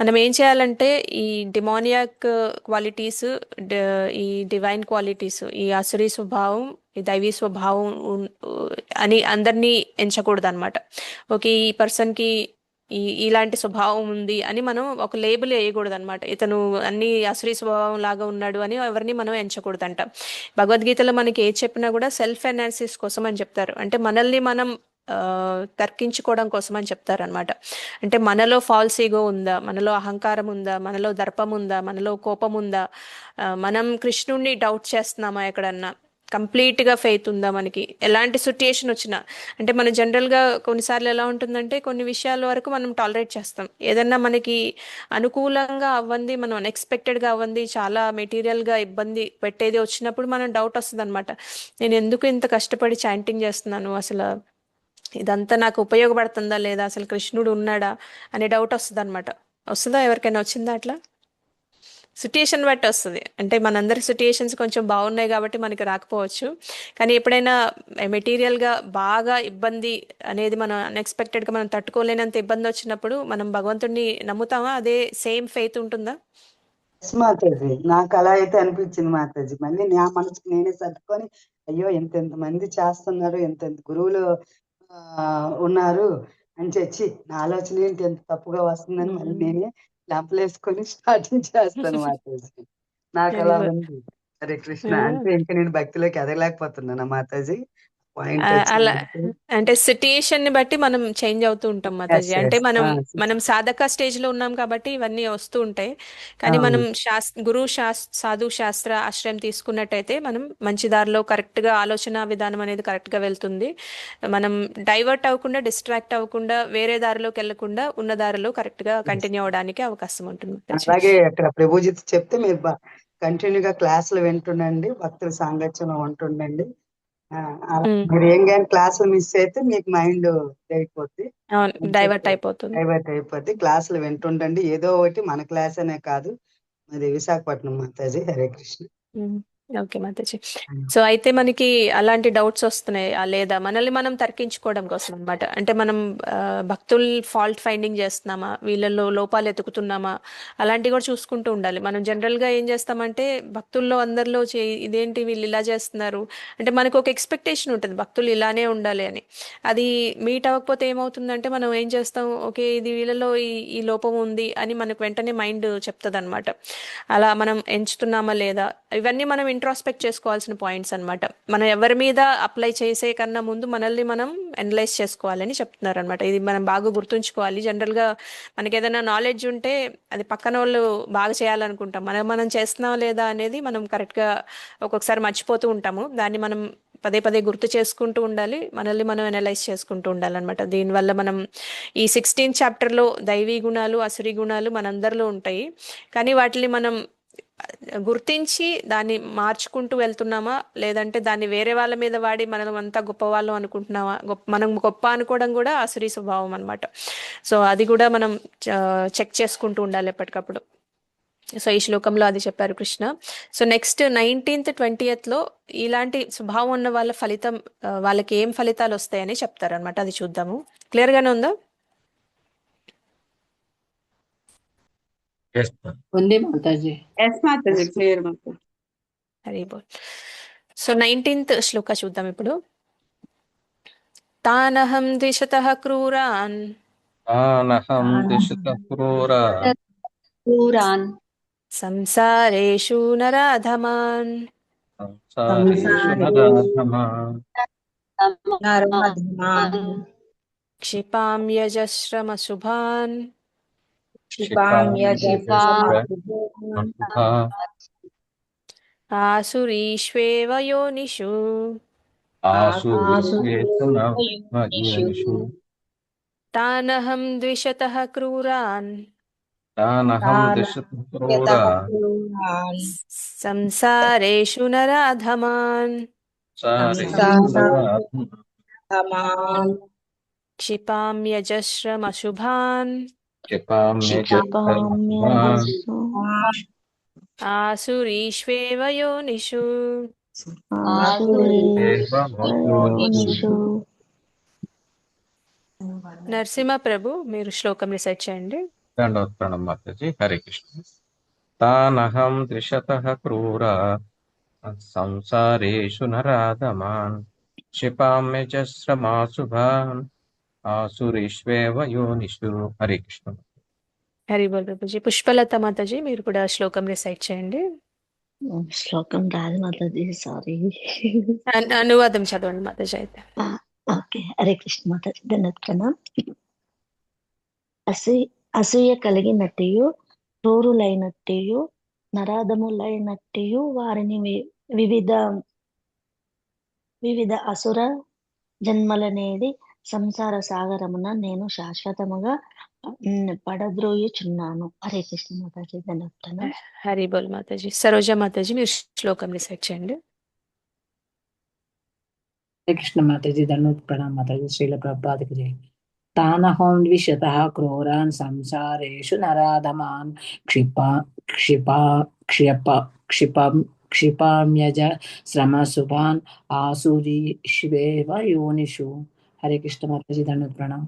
మనం ఏం చేయాలంటే ఈ డిమోనియాక్ క్వాలిటీస్, ఈ డివైన్ క్వాలిటీస్, ఈ ఆసురీ స్వభావం, ఈ దైవీ స్వభావం అని అందరినీ ఎంచకూడదు అనమాట. ఓకే ఈ పర్సన్కి ఇలాంటి స్వభావం ఉంది అని మనం ఒక లేబుల్ వేయకూడదు అనమాట. ఇతను అన్ని అసురీ స్వభావం లాగా ఉన్నాడు అని ఎవరిని మనం ఎంచకూడదంట. భగవద్గీతలో మనకి ఏది చెప్పినా కూడా సెల్ఫ్ అనాలిసిస్ కోసం అని చెప్తారు. అంటే మనల్ని మనం ఆ, తర్కించుకోవడం కోసం అని చెప్తారు అనమాట. అంటే మనలో ఫాల్స్ ఈగో ఉందా, మనలో అహంకారం ఉందా, మనలో దర్పం ఉందా, మనలో కోపం ఉందా, మనం కృష్ణుణ్ణి డౌట్ చేస్తున్నామా ఎక్కడన్నా, కంప్లీట్ గా ఫెయిత్ ఉందా మనకి ఎలాంటి సిచ్యుయేషన్ వచ్చినా. అంటే మన జనరల్ గా కొన్నిసార్లు ఎలా ఉంటుందంటే కొన్ని విషయాల వరకు మనం టాలరేట్ చేస్తాం. ఏదన్నా మనకి అనుకూలంగా అవ్వంది, మనం అన్ఎక్స్పెక్టెడ్ గా అవ్వంది, చాలా మెటీరియల్ గా ఇబ్బంది పెట్టేది వచ్చినప్పుడు మనం డౌట్ వస్తుంది అనమాట. నేను ఎందుకు ఇంత కష్టపడి చాంటింగ్ చేస్తున్నాను, అసలు ఇదంతా నాకు ఉపయోగపడుతుందా లేదా, అసలు కృష్ణుడు ఉన్నాడా అనే డౌట్ వస్తుంది అనమాట. వస్తుందా, ఎవరికైనా వచ్చిందా అట్లా? సిట్యుయేషన్ బట్టి వస్తుంది. అంటే మనందరి సిట్యుయేషన్స్ కొంచెం బాగున్నాయి కాబట్టి మనకి రాకపోవచ్చు. కానీ ఎప్పుడైనా మెటీరియల్గా బాగా ఇబ్బంది అనేది మనం అన్ఎక్స్పెక్టెడ్గా మనం తట్టుకోలేనంత ఇబ్బంది వచ్చినప్పుడు మనం భగవంతుడిని నమ్ముతామా? అదే సేమ్ ఫెయిత్ ఉంటుందా?
ఎస్ మాతాజీ, నాకు అలా అయితే అనిపించింది మాతాజీ. మళ్ళీ నా మనసుకు నేనే సర్దుకొని, అయ్యో ఎంతెంత మంది చేస్తున్నారు, ఎంతెంత గురువులు ఉన్నారు అని చెప్పి నా ఆలోచన ఏంటి ఎంత తప్పుగా వస్తుందని మళ్ళీ నేనే వేసుకొని స్టార్టింగ్ చేస్తాను మాతాజీ. నాకు
వెరీ
అలా
గుడ్.
ఉంది. హరే కృష్ణ. అంటే ఇంకా నేను భక్తిలోకి ఎదగలేకపోతున్నానా మాతాజీ? పాయింట్
అలా
వచ్చింది.
అంటే సిట్యుయేషన్ ని బట్టి మనం చేంజ్ అవుతూ ఉంటాం మాతాజీ. అంటే మనం
అవును.
మనం సాధక స్టేజ్ లో ఉన్నాం కాబట్టి ఇవన్నీ వస్తూ ఉంటాయి. కానీ మనం సాధు శాస్త్ర ఆశ్రయం తీసుకున్నట్టయితే మనం మంచి దారిలో కరెక్ట్ గా ఆలోచన విధానం అనేది కరెక్ట్ గా వెళ్తుంది. మనం డైవర్ట్ అవ్వకుండా, డిస్ట్రాక్ట్ అవ్వకుండా, వేరే దారిలోకి వెళ్లకుండా ఉన్న దారిలో కరెక్ట్ గా కంటిన్యూ అవడానికి అవకాశం ఉంటుంది మాతాజీ.
అలాగే అక్కడ ప్రభుజీ చెప్తే మీరు కంటిన్యూగా క్లాసులు వింటుండండి, భక్తుల సాంగత్యంలో ఉంటుండండి. అలా మీరు ఏం కానీ క్లాసులు మిస్ అయితే మీకు మైండ్ అయిపోద్ది,
అవును, డైవర్ట్ అయిపోతుంది.
డైవర్ట్ అయిపోద్ది. క్లాసులు వింటుండండి. ఏదో ఒకటి మన క్లాస్ అనే కాదు, అది విశాఖపట్నం మాతాజీ. హరే కృష్ణ.
ఓకే మాతాజీ. సో అయితే మనకి అలాంటి డౌట్స్ వస్తున్నాయి లేదా మనల్ని మనం తర్కించుకోవడం కోసం అన్నమాట. అంటే మనం భక్తుల్ ఫాల్ట్ ఫైండింగ్ చేస్తున్నామా, వీళ్ళల్లో లోపాలు ఎతుకుతున్నామా, అలాంటివి కూడా చూసుకుంటూ ఉండాలి. మనం జనరల్ గా ఏం చేస్తామంటే భక్తుల్లో అందరిలో ఇదేంటి వీళ్ళు ఇలా చేస్తున్నారు అంటే మనకు ఒక ఎక్స్పెక్టేషన్ ఉంటుంది భక్తులు ఇలానే ఉండాలి అని. అది మీట్ అవ్వకపోతే ఏమవుతుందంటే మనం ఏం చేస్తాం, ఓకే ఇది వీళ్ళలో ఈ లోపం ఉంది అని మనకు వెంటనే మైండ్ చెప్తుంది అనమాట. అలా మనం ఎంచుతున్నామా లేదా, ఇవన్నీ మనం ఇంట్రాస్పెక్ట్ చేసుకోవాల్సిన పాయింట్స్ అన్నమాట. మనం ఎవరి మీద అప్లై చేసే కన్నా ముందు మనల్ని మనం అనలైజ్ చేసుకోవాలని చెప్తున్నారు అనమాట. ఇది మనం బాగా గుర్తుంచుకోవాలి. జనరల్గా మనకి ఏదైనా నాలెడ్జ్ ఉంటే అది పక్కన వాళ్ళు బాగా చేయాలనుకుంటాం, మనం చేస్తున్నాం లేదా అనేది మనం కరెక్ట్గా ఒక్కొక్కసారి మర్చిపోతూ ఉంటాము. దాన్ని మనం పదే పదే గుర్తు చేసుకుంటూ ఉండాలి, మనల్ని మనం అనలైజ్ చేసుకుంటూ ఉండాలన్నమాట. దీనివల్ల మనం ఈ 16th చాప్టర్లో దైవీ గుణాలు అసురీ గుణాలు మనందరిలో ఉంటాయి, కానీ వాటిని మనం గుర్తించి దాన్ని మార్చుకుంటూ వెళ్తున్నామా, లేదంటే దాన్ని వేరే వాళ్ళ మీద వాడి మనం అంతా గొప్పవాళ్ళం అనుకుంటున్నామా. మనం గొప్ప అనుకోవడం కూడా ఆసురీ స్వభావం అనమాట. సో అది కూడా మనం చెక్ చేసుకుంటూ ఉండాలి ఎప్పటికప్పుడు. సో ఈ శ్లోకంలో అది చెప్పారు Krishna. So next 19th 20th లో ఇలాంటి స్వభావం ఉన్న వాళ్ళ ఫలితం, వాళ్ళకి ఏం ఫలితాలు వస్తాయని చెప్తారు అనమాట. అది చూద్దాము. క్లియర్ గానే ఉందా?
ఉంది మాతాజీ.
ఎస్ మాతాజీ, క్లియర్ మాతాజీ.
హరి బోల్. సో 19th శ్లోక చూద్దాం ఇప్పుడు. తానహం ద్విషతః క్రూరాన్
క్రూరాన్
సంసారేషు నరాధమాన్ క్షిపామ్యజశ్రమశుభాన్ ఆసురీష్వేవ యోనిషు తానహం ద్విషతః క్రూరాన్ సంసారేషు నరాధమాన్ క్షిపామ్యజశ్రమశుభాన్ ఆసురీష్వేవ యోనిషు. నరసింహ ప్రభు, మీరు శ్లోకం రిసైట్ చేయండి.
దండోత్ప్రణం మాతాజీ. హరే కృష్ణ. తానహం ద్విషతః క్రూరా సంసారేషు నరాధమాన్ క్షిపామ్యజస్రమాశుభాన్ ఆసురీష్వేవ యోనిషు. హరే కృష్ణ.
హరి బోల్ ప్రభుజీ. పుష్పలత మాతాజీ మీరు కూడా శ్లోకం రిసైట్ చేయండి.
శ్లోకం రాదు మాతాజీ, సారీ.
అనువాదం చదవండి మాతాజీ అయితే.
ఓకే, హరే కృష్ణ మాతాజీ. ధన్యవాదాలు. అసూయ కలిగినట్టు క్రూరులైనట్టు నరాధములైనట్టు వారిని వివిధ వివిధ అసుర జన్మలనేది సంసార సాగరమున నేను శాశ్వతముగా పడద్రోయుచున్నాను. హరే కృష్ణ మాతాజీ. ధన్యవాదాలు.
హరి బోల్ మాతాజీ. సరోజ మాతాజీ మీరు శ్లోకం రిసైట్ చేయండి.
హరే కృష్ణ మాతాజీ. ధన్యవాద ప్రణామ మాతాజీ. శ్రీల ప్రభుపాదకి జై. తానహం ద్విషతః క్రూరాన్ సంసారేషు నరాధమాన్ క్షిపామ్యజ శ్రమసుభాన్ ఆసురీష్వేవ యోనిషు. హరే కృష్ణ మాతాజీ. ధన్యవాద ప్రణామ.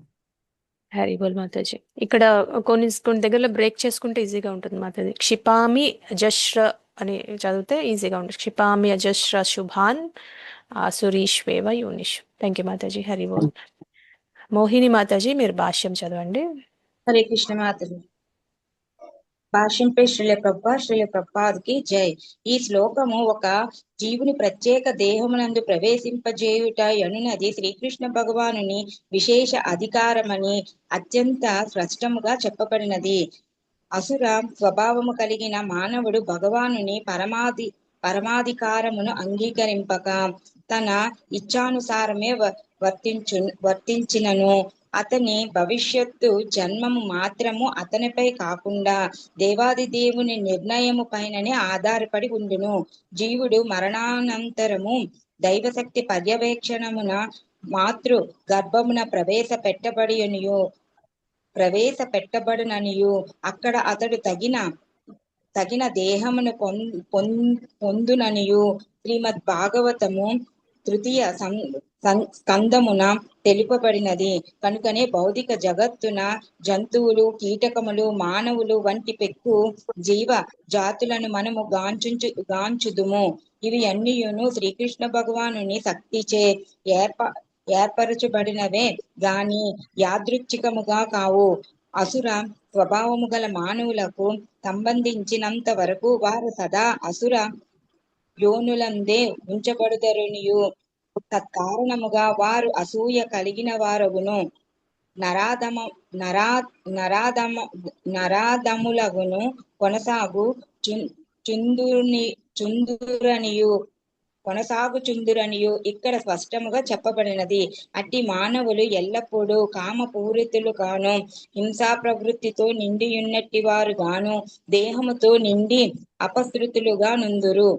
హరి బోల్ మాతాజీ. ఇక్కడ కొన్ని దగ్గరలో బ్రేక్ చేసుకుంటే ఈజీగా ఉంటుంది మాతాజీ. క్షిపామి అజస్ర అని చదివితే ఈజీగా ఉంటుంది. క్షిపామి అజస్ర శుభాన్ ఆసురీష్వేవ యోనిష్. థ్యాంక్ యూ మాతాజీ. హరి బోల్. మోహిని మాతాజీ మీరు భాష్యం చదవండి.
హరే కృష్ణ మాతాజీ. భాష్యంపై శ్రీల ప్రభుపాదకి జై. ఈ శ్లోకము ఒక జీవుని ప్రత్యేక దేహమునందు ప్రవేశింపజేయుట అనునది శ్రీకృష్ణ భగవానుని విశేష అధికారమని అత్యంత స్పష్టముగా చెప్పబడినది. అసుర స్వభావము కలిగిన మానవుడు భగవానుని పరమాధికారమును అంగీకరింపక తన ఇచ్ఛానుసారమే వర్తించినను అతని భవిష్యత్తు జన్మము మాత్రము అతనిపై కాకుండా దేవాది దేవుని నిర్ణయము పైననే ఆధారపడి ఉండును. జీవుడు మరణానంతరము దైవశక్తి పర్యవేక్షణమున మాతృ గర్భమున ప్రవేశపెట్టబడుననియు అక్కడ అతడు తగిన దేహమును పొందుననియు శ్రీమద్ భాగవతము 3వ స్కందమున తెలుపబడినది. కనుకనే భౌతిక జగత్తున జంతువులు, కీటకములు, మానవులు వంటి పెక్కు జీవ జాతులను మనము గాంచుదుము. ఇవి అన్నియును శ్రీకృష్ణ భగవానుని శక్తిచే ఏర్పరచబడినవే గాని యాదృచ్ఛికముగా కావు. అసుర స్వభావము గల మానవులకు సంబంధించినంత వరకు వారు సదా అసుర యోనులందే ఉంచబడుదరనియు తత్కారణముగా వారు అసూయ కలిగిన వారగును నరాధములగును కొనసాగు చుందురనియు ఇక్కడ స్పష్టముగా చెప్పబడినది. అట్టి మానవులు ఎల్లప్పుడూ కామపూరితులు గాను హింసా ప్రవృత్తితో నిండియున్నట్టి వారు గాను దేహముతో నిండి అపశృతులుగా నుందురు.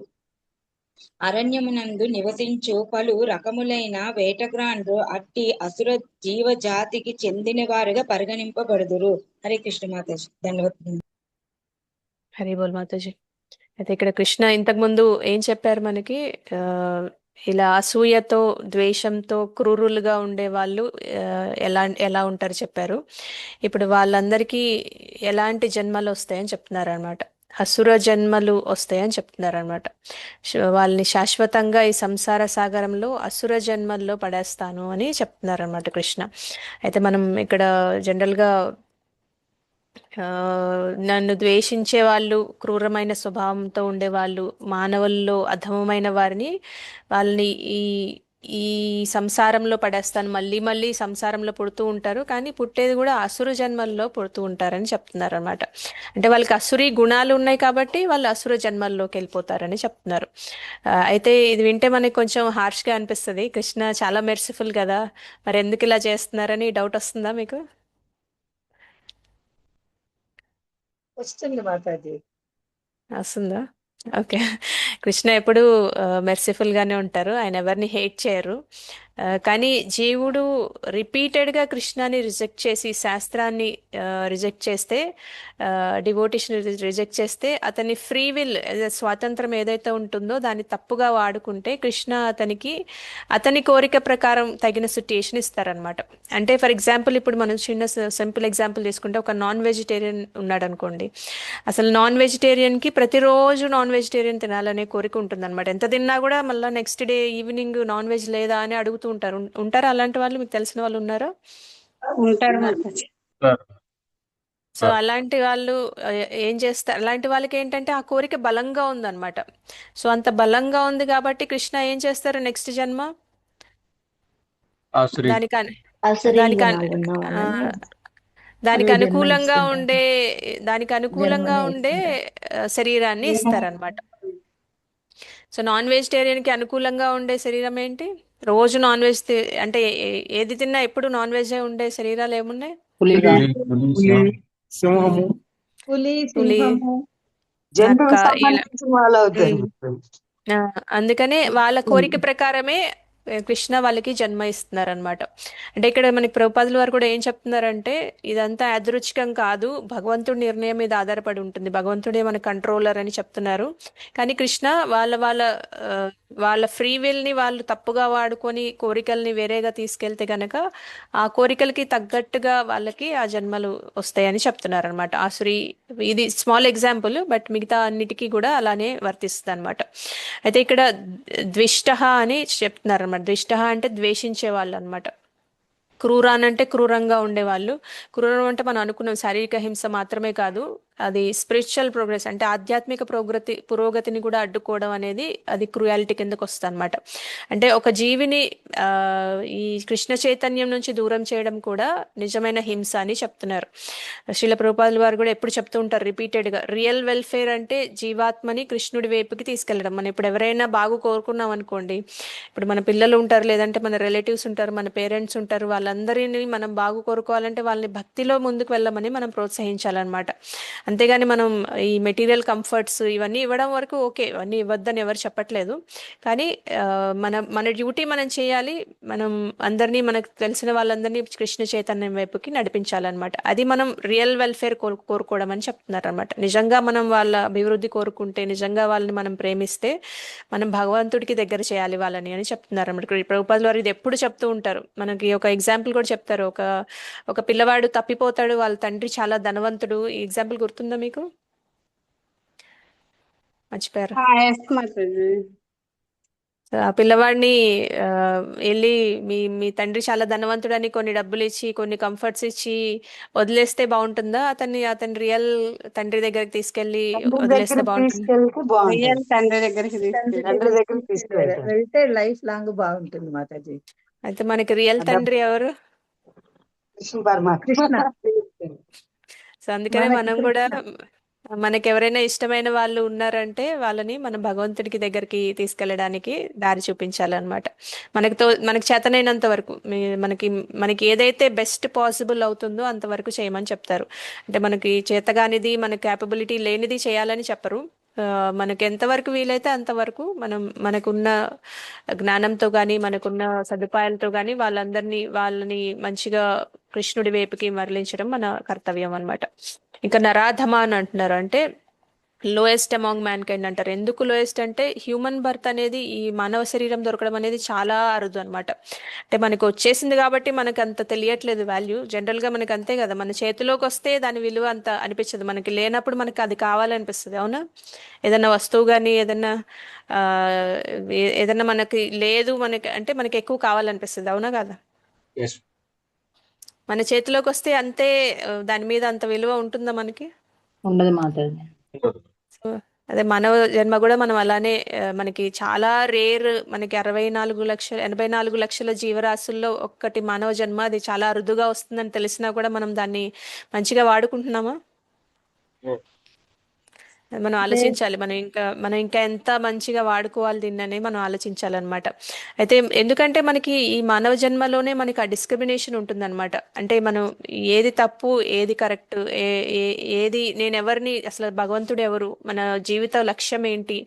అరణ్యమునందు నివసించు పలు రకములైన వేటగ్రాండ్రు అట్టి అసుర జీవజాతికి చెందిన వారుగా పరిగణింపబడుదురు. హరే కృష్ణ మాతాజీ. ధన్యవాదాలు.
హరి బోల్ మాతాజీ. అయితే ఇక్కడ కృష్ణ ఇంతకు ముందు ఏం చెప్పారు మనకి, ఇలా అసూయతో ద్వేషంతో క్రూరులుగా ఉండే వాళ్ళు ఎలా ఉంటారు చెప్పారు. ఇప్పుడు వాళ్ళందరికీ ఎలాంటి జన్మలు వస్తాయని చెప్తున్నారు అనమాట. అసుర జన్మలు వస్తాయని చెప్తున్నారు అనమాట. వాళ్ళని శాశ్వతంగా ఈ సంసార సాగరంలో అసుర జన్మల్లో పడేస్తాను అని చెప్తున్నారు అనమాట కృష్ణ. అయితే మనం ఇక్కడ జనరల్గా నన్ను ద్వేషించే వాళ్ళు, క్రూరమైన స్వభావంతో ఉండేవాళ్ళు, మానవుల్లో అధమమైన వాళ్ళని ఈ సంసారంలో పడేస్తాను, మళ్ళీ మళ్ళీ సంసారంలో పుడుతూ ఉంటారు, కానీ పుట్టేది కూడా అసుర జన్మల్లో పుడుతూ ఉంటారని చెప్తున్నారు అనమాట. అంటే వాళ్ళకి అసురీ గుణాలు ఉన్నాయి కాబట్టి వాళ్ళు అసుర జన్మల్లోకి వెళ్ళిపోతారని చెప్తున్నారు. అయితే ఇది వింటే మనకి కొంచెం హార్ష్గా అనిపిస్తుంది. కృష్ణ చాలా మెర్సిఫుల్ కదా, మరి ఎందుకు ఇలా చేస్తున్నారని డౌట్ వస్తుందా మీకు?
వస్తుంది మాతాజీ.
వస్తుందా? ఓకే. కృష్ణ ఎప్పుడు మెర్సిఫుల్గానే ఉంటారు, ఆయన ఎవరిని హేట్ చేయరు. కానీ జీవుడు రిపీటెడ్గా కృష్ణాన్ని రిజెక్ట్ చేసి, శాస్త్రాన్ని రిజెక్ట్ చేస్తే, డివోటిషన్ రిజెక్ట్ చేస్తే, అతని ఫ్రీ విల్ స్వాతంత్రం ఏదైతే ఉంటుందో దాన్ని తప్పుగా వాడుకుంటే కృష్ణ అతని కోరిక ప్రకారం తగిన సిట్యుయేషన్ ఇస్తారనమాట. అంటే ఫర్ ఎగ్జాంపుల్ ఇప్పుడు మనం చిన్న సింపుల్ ఎగ్జాంపుల్ తీసుకుంటే, ఒక నాన్ వెజిటేరియన్ ఉన్నాడు అనుకోండి. అసలు నాన్ వెజిటేరియన్కి ప్రతిరోజు నాన్ వెజిటేరియన్ తినాలనే కోరిక ఉంటుందన్నమాట. ఎంత తిన్నా కూడా మళ్ళీ next day evening non veg లేదా అని అడుగుతూ ఉంటారా? అలాంటి వాళ్ళు మీకు తెలిసిన వాళ్ళు ఉన్నారా?
ఉంటారు మాతాజీ.
సో అలాంటి వాళ్ళు ఏం చేస్తారు, అలాంటి వాళ్ళకి ఏంటంటే ఆ కోరిక బలంగా ఉందన్నమాట. సో అంత బలంగా ఉంది కాబట్టి కృష్ణ ఏం చేస్తారు నెక్స్ట్ జన్మ
ఆసురి
దానికి అను-
అసురీ
దానికి అను-
గుణాలు ఉన్న
ఆ,
వాళ్ళని
దానికి
వాళ్ళు
అనుకూలంగా
జన్మనిస్తుంటారు.
ఉండే దానికి అనుకూలంగా
జన్మనే
ఉండే
ఇస్తుంటారు.
శరీరాన్ని ఇస్తారనమాట. సో నాన్ వెజిటేరియన్ కి అనుకూలంగా ఉండే శరీరం ఏంటి? రోజు నాన్ వెజ్ అంటే ఏది తిన్నా ఎప్పుడు నాన్ వెజ్ ఉండే శరీరాలు ఏమున్నాయి?
పులిగా
సింహము
పులి,
పులి,
సింహము,
నక్క,
జంతువుకి
ఇలా.
సంబంధించిన వాళ్ళు అవుతారు.
ఆ, అందుకనే వాళ్ళ కోరిక ప్రకారమే కృష్ణ వాళ్ళకి జన్మ ఇస్తున్నారు అనమాట. అంటే ఇక్కడ మనకి ప్రభుపాదుల వారు కూడా ఏం చెప్తున్నారంటే ఇదంతా యాదృచ్ఛికం కాదు, భగవంతుడి నిర్ణయం మీద ఆధారపడి ఉంటుంది, భగవంతుడే మన కంట్రోలర్ అని చెప్తున్నారు. కానీ కృష్ణ ఆ, వాళ్ళ ఫ్రీ విల్ ని వాళ్ళు తప్పుగా వాడుకొని కోరికల్ని వేరేగా తీసుకెళ్తే గనక ఆ కోరికలకి తగ్గట్టుగా వాళ్ళకి ఆ జన్మలు వస్తాయని చెప్తున్నారు అనమాట. ఆసురి, ఇది స్మాల్ ఎగ్జాంపుల్, బట్ మిగతా అన్నిటికీ కూడా అలానే వర్తిస్తుంది అనమాట. అయితే ఇక్కడ ద్విష్ట అని చెప్తున్నారు అనమాట. ద్విష్ట అంటే ద్వేషించే వాళ్ళు అనమాట. క్రూరాన్ అంటే క్రూరంగా ఉండేవాళ్ళు. క్రూరం అంటే మనం అనుకున్నాం శారీరక హింస మాత్రమే కాదు, అది స్పిరిచువల్ ప్రోగ్రెస్ అంటే ఆధ్యాత్మిక పురోగతిని కూడా అడ్డుకోవడం అనేది అది క్రూయాలిటీ కిందకు వస్తుంది అనమాట. అంటే ఒక జీవిని ఆ, ఈ కృష్ణ చైతన్యం నుంచి దూరం చేయడం కూడా నిజమైన హింస అని చెప్తున్నారు. శ్రీల ప్రభుపాదుల వారు కూడా ఎప్పుడు చెప్తూ ఉంటారు రిపీటెడ్గా, రియల్ వెల్ఫేర్ అంటే జీవాత్మని కృష్ణుడి వైపుకి తీసుకెళ్లడం. మనం ఇప్పుడు ఎవరైనా బాగు కోరుకున్నాం అనుకోండి, ఇప్పుడు మన పిల్లలు ఉంటారు, లేదంటే మన రిలేటివ్స్ ఉంటారు, మన పేరెంట్స్ ఉంటారు, వాళ్ళందరినీ మనం బాగు కోరుకోవాలంటే వాళ్ళని భక్తిలో ముందుకు వెళ్ళమని మనం ప్రోత్సహించాలన్నమాట. అంతేగాని మనం ఈ మెటీరియల్ కంఫర్ట్స్ ఇవన్నీ ఇవ్వడం వరకు ఓకే, ఇవన్నీ ఇవ్వద్దని ఎవరు చెప్పట్లేదు. కానీ ఆ, మన డ్యూటీ మనం చేయాలి. మనం అందరినీ, మనకు తెలిసిన వాళ్ళందరినీ కృష్ణ చైతన్యం వైపుకి నడిపించాలన్నమాట. అది మనం రియల్ వెల్ఫేర్ కోరుకోవడం అని చెప్తున్నారు అనమాట. నిజంగా మనం వాళ్ళ అభివృద్ధి కోరుకుంటే, నిజంగా వాళ్ళని మనం ప్రేమిస్తే మనం భగవంతుడికి దగ్గర చేయాలి వాళ్ళని అని చెప్తున్నారు అన్నమాట. ప్రభుపాదుల వారు ఇది ఎప్పుడు చెప్తూ ఉంటారు. మనకి ఒక ఎగ్జాంపుల్ కూడా చెప్తారు. ఒక పిల్లవాడు తప్పిపోతాడు, వాళ్ళ తండ్రి చాలా ధనవంతుడు. ఈ ఎగ్జాంపుల్ గుర్తుందా మీకు? మర్చిపోయారు.
ఎస్ మాతాజీ.
ఆ పిల్లవాడిని ఆ, వెళ్ళి మీ తండ్రి చాలా ధనవంతుడని కొన్ని డబ్బులు ఇచ్చి, కొన్ని కంఫర్ట్స్ ఇచ్చి వదిలేస్తే బాగుంటుందా? అతని రియల్ తండ్రి దగ్గరికి తీసుకెళ్ళి
తండ్రి
వదిలేస్తే
దగ్గరికి
బాగుంటుంది?
తీసుకెళ్తే బాగుంటది.
రియల్ తండ్రి దగ్గరికి
తండ్రి
తీసుకెళ్ళి
తండ్రి
దగ్గరికి
దగ్గరికి తీసుకెళ్తారు.
వెళ్తే లైఫ్ లాంగ్ బాగుంటుంది మాతాజీ.
అయితే మనకి రియల్
ఆ డబ్బు
తండ్రి ఎవరు?
కృష్ణ పరమాత్మ.
కృష్ణ.
సో అందుకనే
మనకి
మనం కూడా
కృష్ణ.
మనకి ఎవరైనా ఇష్టమైన వాళ్ళు ఉన్నారంటే వాళ్ళని మనం భగవంతుడికి దగ్గరికి తీసుకెళ్ళడానికి దారి చూపించాలన్నమాట. మనకి చేతనైనంత వరకు మనకి ఏదైతే బెస్ట్ పాసిబుల్ అవుతుందో అంతవరకు చేయమని చెప్తారు. అంటే మనకి చేతగానిది, మన క్యాపబిలిటీ లేనిది చేయాలని చెప్పరు. ఆ, మనకి ఎంతవరకు వీలైతే అంతవరకు మనకున్న జ్ఞానంతో కానీ, మనకున్న సదుపాయాలతో కానీ వాళ్ళని మంచిగా కృష్ణుడి వైపుకి మరలించడం మన కర్తవ్యం అన్నమాట. ఇంకా నరాధమ అని అంటున్నారు, అంటే లోయెస్ట్ అమాంగ్ మ్యాన్ కైండ్ అంటారు. ఎందుకు లోయెస్ట్ అంటే హ్యూమన్ బర్త్ అనేది, ఈ మానవ శరీరం దొరకడం అనేది చాలా అరుదు అనమాట. అంటే మనకు వచ్చేసింది కాబట్టి మనకు అంత తెలియట్లేదు వాల్యూ. జనరల్గా మనకు అంతే కదా, మన చేతిలోకి వస్తే దాని విలువ అంత అనిపించదు, మనకి లేనప్పుడు మనకి అది కావాలనిపిస్తుంది. అవునా? ఏదన్నా వస్తువు కానీ ఆ, ఏదన్నా మనకి లేదు, అంటే మనకి ఎక్కువ కావాలనిపిస్తుంది. అవునా కదా?
ఎస్
మన చేతిలోకి వస్తే అంతే, దాని మీద అంత విలువ ఉంటుందా మనకి?
ఉండదు మాతాజీ.
సో అదే మానవ జన్మ కూడా మనం అలానే మనకి చాలా రేర్, మనకి 84 లక్షల జీవరాశుల్లో ఒక్కటి మానవ జన్మ, అది చాలా అరుదుగా వస్తుందని తెలిసినా కూడా మనం దాన్ని మంచిగా వాడుకుంటున్నామా? అది మనం ఆలోచించాలి. మనం ఇంకా ఎంత మంచిగా వాడుకోవాలి దీన్ని మనం ఆలోచించాలన్నమాట. అయితే ఎందుకంటే మనకి ఈ మానవ జన్మలోనే మనకి ఆ డిస్క్రిమినేషన్ ఉంటుందన్నమాట. అంటే మనం ఏది తప్పు, ఏది కరెక్ట్, ఏది నేనెవరిని, అసలు భగవంతుడు ఎవరు, మన జీవిత లక్ష్యం ఏంటి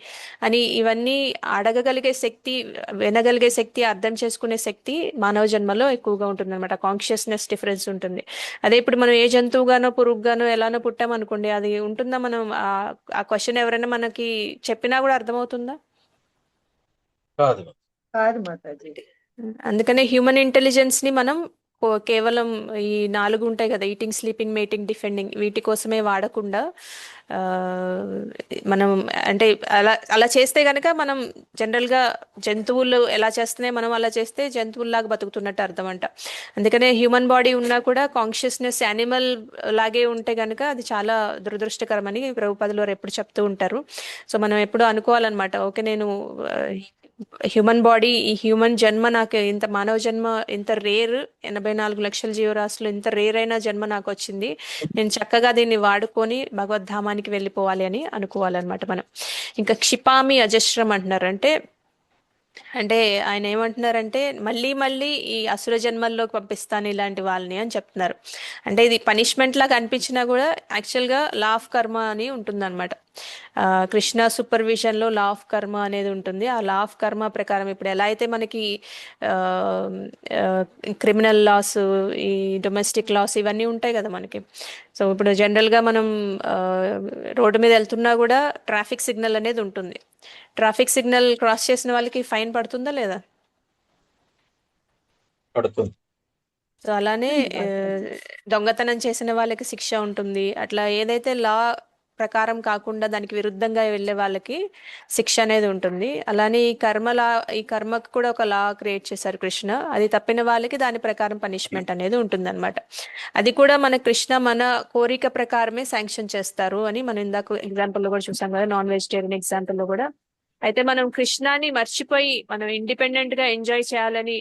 అని ఇవన్నీ అడగగలిగే శక్తి, వినగలిగే శక్తి, అర్థం చేసుకునే శక్తి మానవ జన్మలో ఎక్కువగా ఉంటుంది అనమాట. కాన్షియస్నెస్ డిఫరెన్స్ ఉంటుంది. అదే ఇప్పుడు మనం ఏ జంతువుగానో, పురుగుగానో, ఎలానో పుట్టామనుకోండి, అది ఉంటుందా? మనం ఆ క్వశ్చన్ ఎవరైనా మనకి చెప్పినా కూడా అర్థమవుతుందా?
కాదు.
కాదు మాతాజీ.
అందుకనే హ్యూమన్ ఇంటెలిజెన్స్ ని మనం కేవలం ఈ 4 ఉంటాయి కదా, ఈటింగ్, స్లీపింగ్, మేటింగ్, డిఫెండింగ్, వీటి కోసమే వాడకుండా ఆ, మనం అంటే అలా చేస్తే గనక మనం జనరల్గా జంతువులు ఎలా చేస్తున్నాయి మనం అలా చేస్తే జంతువుల్లాగా బతుకుతున్నట్టు అర్థం అంట. అందుకనే హ్యూమన్ బాడీ ఉన్నా కూడా కాన్షియస్నెస్ యానిమల్ లాగే ఉంటే గనక అది చాలా దురదృష్టకరమని ప్రభుపాదులు వారు ఎప్పుడు చెప్తూ ఉంటారు. సో మనం ఎప్పుడు అనుకోవాలన్నమాట, ఓకే నేను హ్యూమన్ బాడీ, ఈ హ్యూమన్ జన్మ నాకు ఇంత మానవ జన్మ ఇంత రేర్, 84 లక్షల జీవరాశులు ఇంత రేర్ అయిన జన్మ నాకు వచ్చింది, నేను చక్కగా దీన్ని వాడుకొని భగవద్ధామానికి వెళ్ళిపోవాలి అని అనుకోవాలన్నమాట మనం. ఇంకా క్షిపామి అజస్రం అంటున్నారు, అంటే ఆయన ఏమంటున్నారంటే మళ్ళీ మళ్ళీ ఈ అసుర జన్మల్లోకి పంపిస్తాను ఇలాంటి వాళ్ళని అని చెప్తున్నారు. అంటే ఇది పనిష్మెంట్ లాగా అనిపించినా కూడా యాక్చువల్గా లా ఆఫ్ కర్మ అని ఉంటుందన్నమాట. కృష్ణ సూపర్విజన్లో లా ఆఫ్ కర్మ అనేది ఉంటుంది. ఆ లా ఆఫ్ కర్మ ప్రకారం ఇప్పుడు ఎలా అయితే మనకి క్రిమినల్ లాస్, ఈ డొమెస్టిక్ లాస్ ఇవన్నీ ఉంటాయి కదా మనకి. సో ఇప్పుడు జనరల్గా మనం రోడ్డు మీద వెళ్తున్నా కూడా ట్రాఫిక్ సిగ్నల్ అనేది ఉంటుంది. ట్రాఫిక్ సిగ్నల్ క్రాస్ చేసిన వాళ్ళకి ఫైన్ పడుతుందా లేదా?
పడుతుంది.
సో అలానే దొంగతనం చేసిన వాళ్ళకి శిక్ష ఉంటుంది. అట్లా ఏదైతే లా ప్రకారం కాకుండా దానికి విరుద్ధంగా వెళ్ళే వాళ్ళకి శిక్ష అనేది ఉంటుంది. అలానే ఈ కర్మకు కూడా ఒక లా క్రియేట్ చేశారు కృష్ణ. అది తప్పిన వాళ్ళకి దాని ప్రకారం పనిష్మెంట్ అనేది ఉంటుంది అనమాట. అది కూడా మన కృష్ణ మన కోరిక ప్రకారమే శాంక్షన్ చేస్తారు అని మనం ఇందాక ఎగ్జాంపుల్లో కూడా చూసాం కదా, నాన్ వెజిటేరియన్ ఎగ్జాంపుల్లో కూడా. అయితే మనం కృష్ణాని మర్చిపోయి మనం ఇండిపెండెంట్ గా ఎంజాయ్ చేయాలని